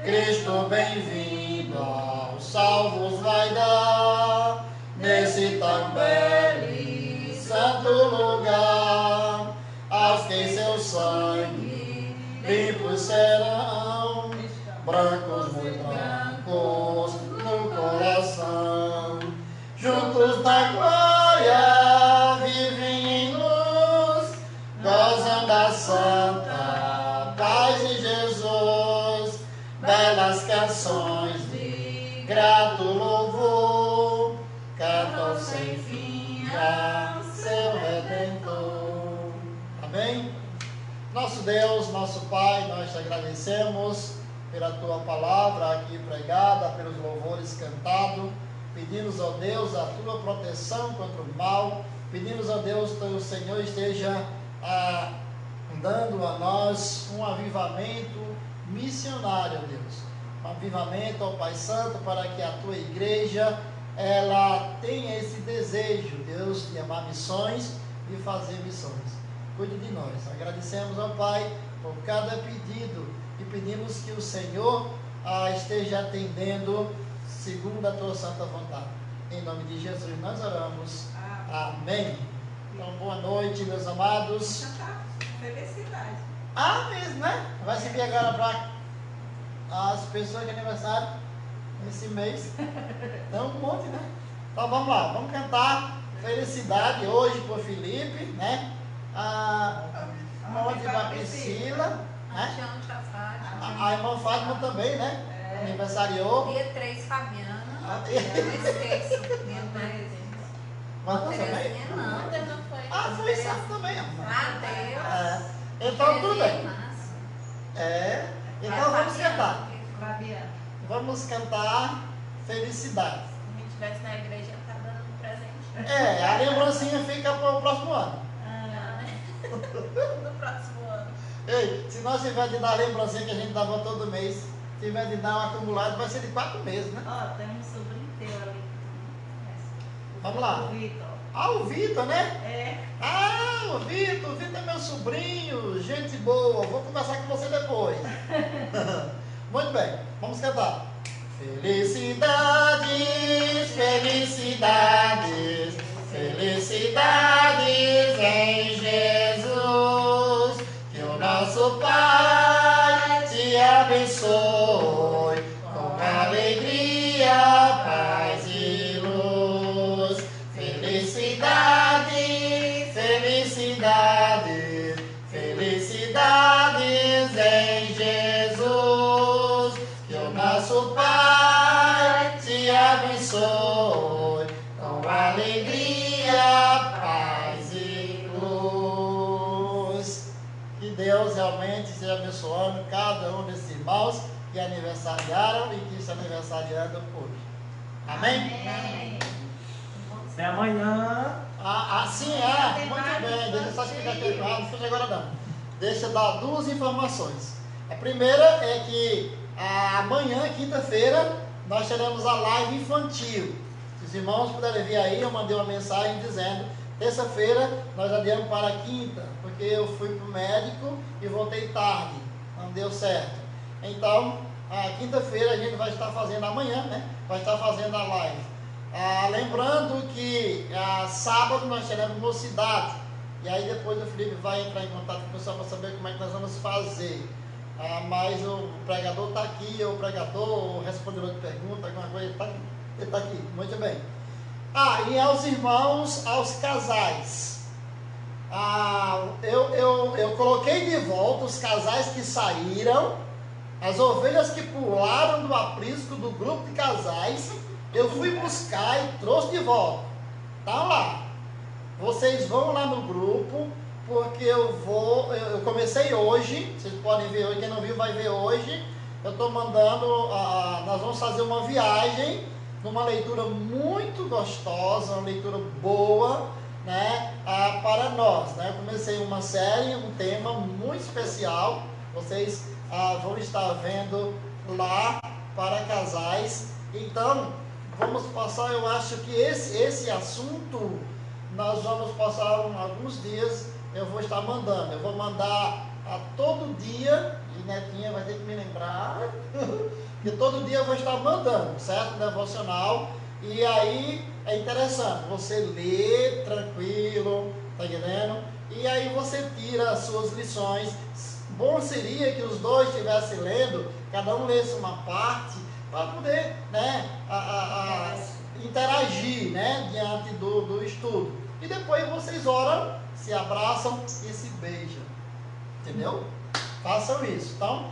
Speaker 1: Cristo bem-vindo aos salvos vai dar, nesse tão belo e santo lugar, aos que em seu sangue limpos serão, brancos muito brancos no coração. Juntos na glória vivem em luz, gozam da santa paz de Jesus, belas canções de grato louvor, cantam sem fim a seu Redentor. Amém? Nosso Deus, nosso Pai, nós te agradecemos pela tua palavra aqui pregada, pelos louvores cantados. Pedimos ao Deus a tua proteção contra o mal. Pedimos ao Deus que o Senhor esteja dando a nós um avivamento missionário, Deus. Um avivamento, ó Pai Santo, para que a tua igreja ela tenha esse desejo, Deus, de amar missões e fazer missões. Cuide de nós. Agradecemos ao Pai por cada pedido e pedimos que o Senhor esteja atendendo segundo a tua santa vontade. Em nome de Jesus nós oramos. Amém. Então, boa noite, meus amados.
Speaker 3: Felicidade.
Speaker 1: Mesmo, né? Vai seguir agora para as pessoas de aniversário esse mês. Então, um monte, né? Então, vamos lá. Vamos cantar Felicidade hoje por Felipe, né? A morte da Priscila, né? A irmã Fátima também, né? Aniversariou.
Speaker 4: Dia 3, Fabiana. Eu não esqueço. Minha mãe.
Speaker 1: Mas você também?
Speaker 4: Terezinha não.
Speaker 5: Ontem não foi.
Speaker 1: Ah, foi sábado também.
Speaker 4: Mateus.
Speaker 1: É. Então tudo bem.
Speaker 4: Márcio.
Speaker 1: É. Então vamos cantar.
Speaker 3: Fabiana.
Speaker 1: Vamos cantar Felicidade.
Speaker 5: Se a gente estivesse na igreja, tá dando presente.
Speaker 1: É, a lembrancinha fica para o próximo ano.
Speaker 5: No próximo ano.
Speaker 1: Ei, se nós tiver de dar a lembrancinha que a gente dava todo mês, tiver de dar um acumulado, vai ser de 4 meses, né?
Speaker 3: Ó, tem um sobrinho teu ali que tu não conhece.
Speaker 1: Vamos lá.
Speaker 3: O Vitor.
Speaker 1: Ah, o Vitor, né?
Speaker 3: É.
Speaker 1: Ah, o Vitor é meu sobrinho, gente boa, vou conversar com você depois. Muito bem, vamos cantar. Felicidades, felicidades, felicidades em Jesus, que o nosso Pai te abençoe com alegria, paz e luz. Felicidades, felicidades, felicidades em Jesus, que o nosso Pai te abençoe com alegria, paz e luz. Que Deus realmente esteja abençoando cada um desses irmãos que aniversariaram e que estão aniversariando hoje. Amém?
Speaker 3: Amém.
Speaker 2: Até amanhã.
Speaker 1: Sim, é. Muito bem. Deixa eu só explicar aqui. Não fica agora não. Deixa eu dar duas informações. A primeira é que amanhã, quinta-feira, nós teremos a live infantil. Se os irmãos puderem vir aí, eu mandei uma mensagem dizendo: terça-feira nós adiamos para a quinta, porque eu fui para o médico e voltei tarde. Não deu certo. Então, a quinta-feira a gente vai estar fazendo amanhã, né? Vai estar fazendo a live. Lembrando que sábado nós teremos mocidade. E aí depois o Felipe vai entrar em contato com o pessoal para saber como é que nós vamos fazer. Mas o pregador está aqui, o pregador, o respondedor de pergunta, alguma coisa, ele está aqui. Muito bem. E aos irmãos, aos casais. Eu coloquei de volta os casais que saíram, as ovelhas que pularam do aprisco do grupo de casais. Eu fui buscar e trouxe de volta. Tá lá. Vocês vão lá no grupo, porque eu comecei hoje. Vocês podem ver hoje, quem não viu vai ver hoje. Eu estou mandando, nós vamos fazer uma viagem, numa leitura muito gostosa, uma leitura boa, né, para nós, né? Eu comecei uma série, um tema muito especial. Vocês vão estar vendo lá para casais. Então, vamos passar, eu acho que esse assunto, nós vamos passar alguns dias, eu vou estar mandando. Eu vou mandar todo dia, e Netinha vai ter que me lembrar, que todo dia eu vou estar mandando, certo? Devocional. E aí é interessante, você lê tranquilo, tá entendendo? E aí você tira as suas lições. Bom seria que os dois estivessem lendo, cada um lesse uma parte, para poder, né, interagir, né, diante do estudo. E depois vocês oram, se abraçam e se beijam. Entendeu? Façam isso. Então,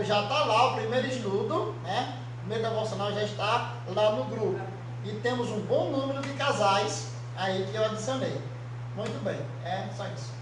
Speaker 1: já está lá o primeiro estudo, né? O primeiro devocional já está lá no grupo. E temos um bom número de casais aí que eu adicionei. Muito bem, é só isso.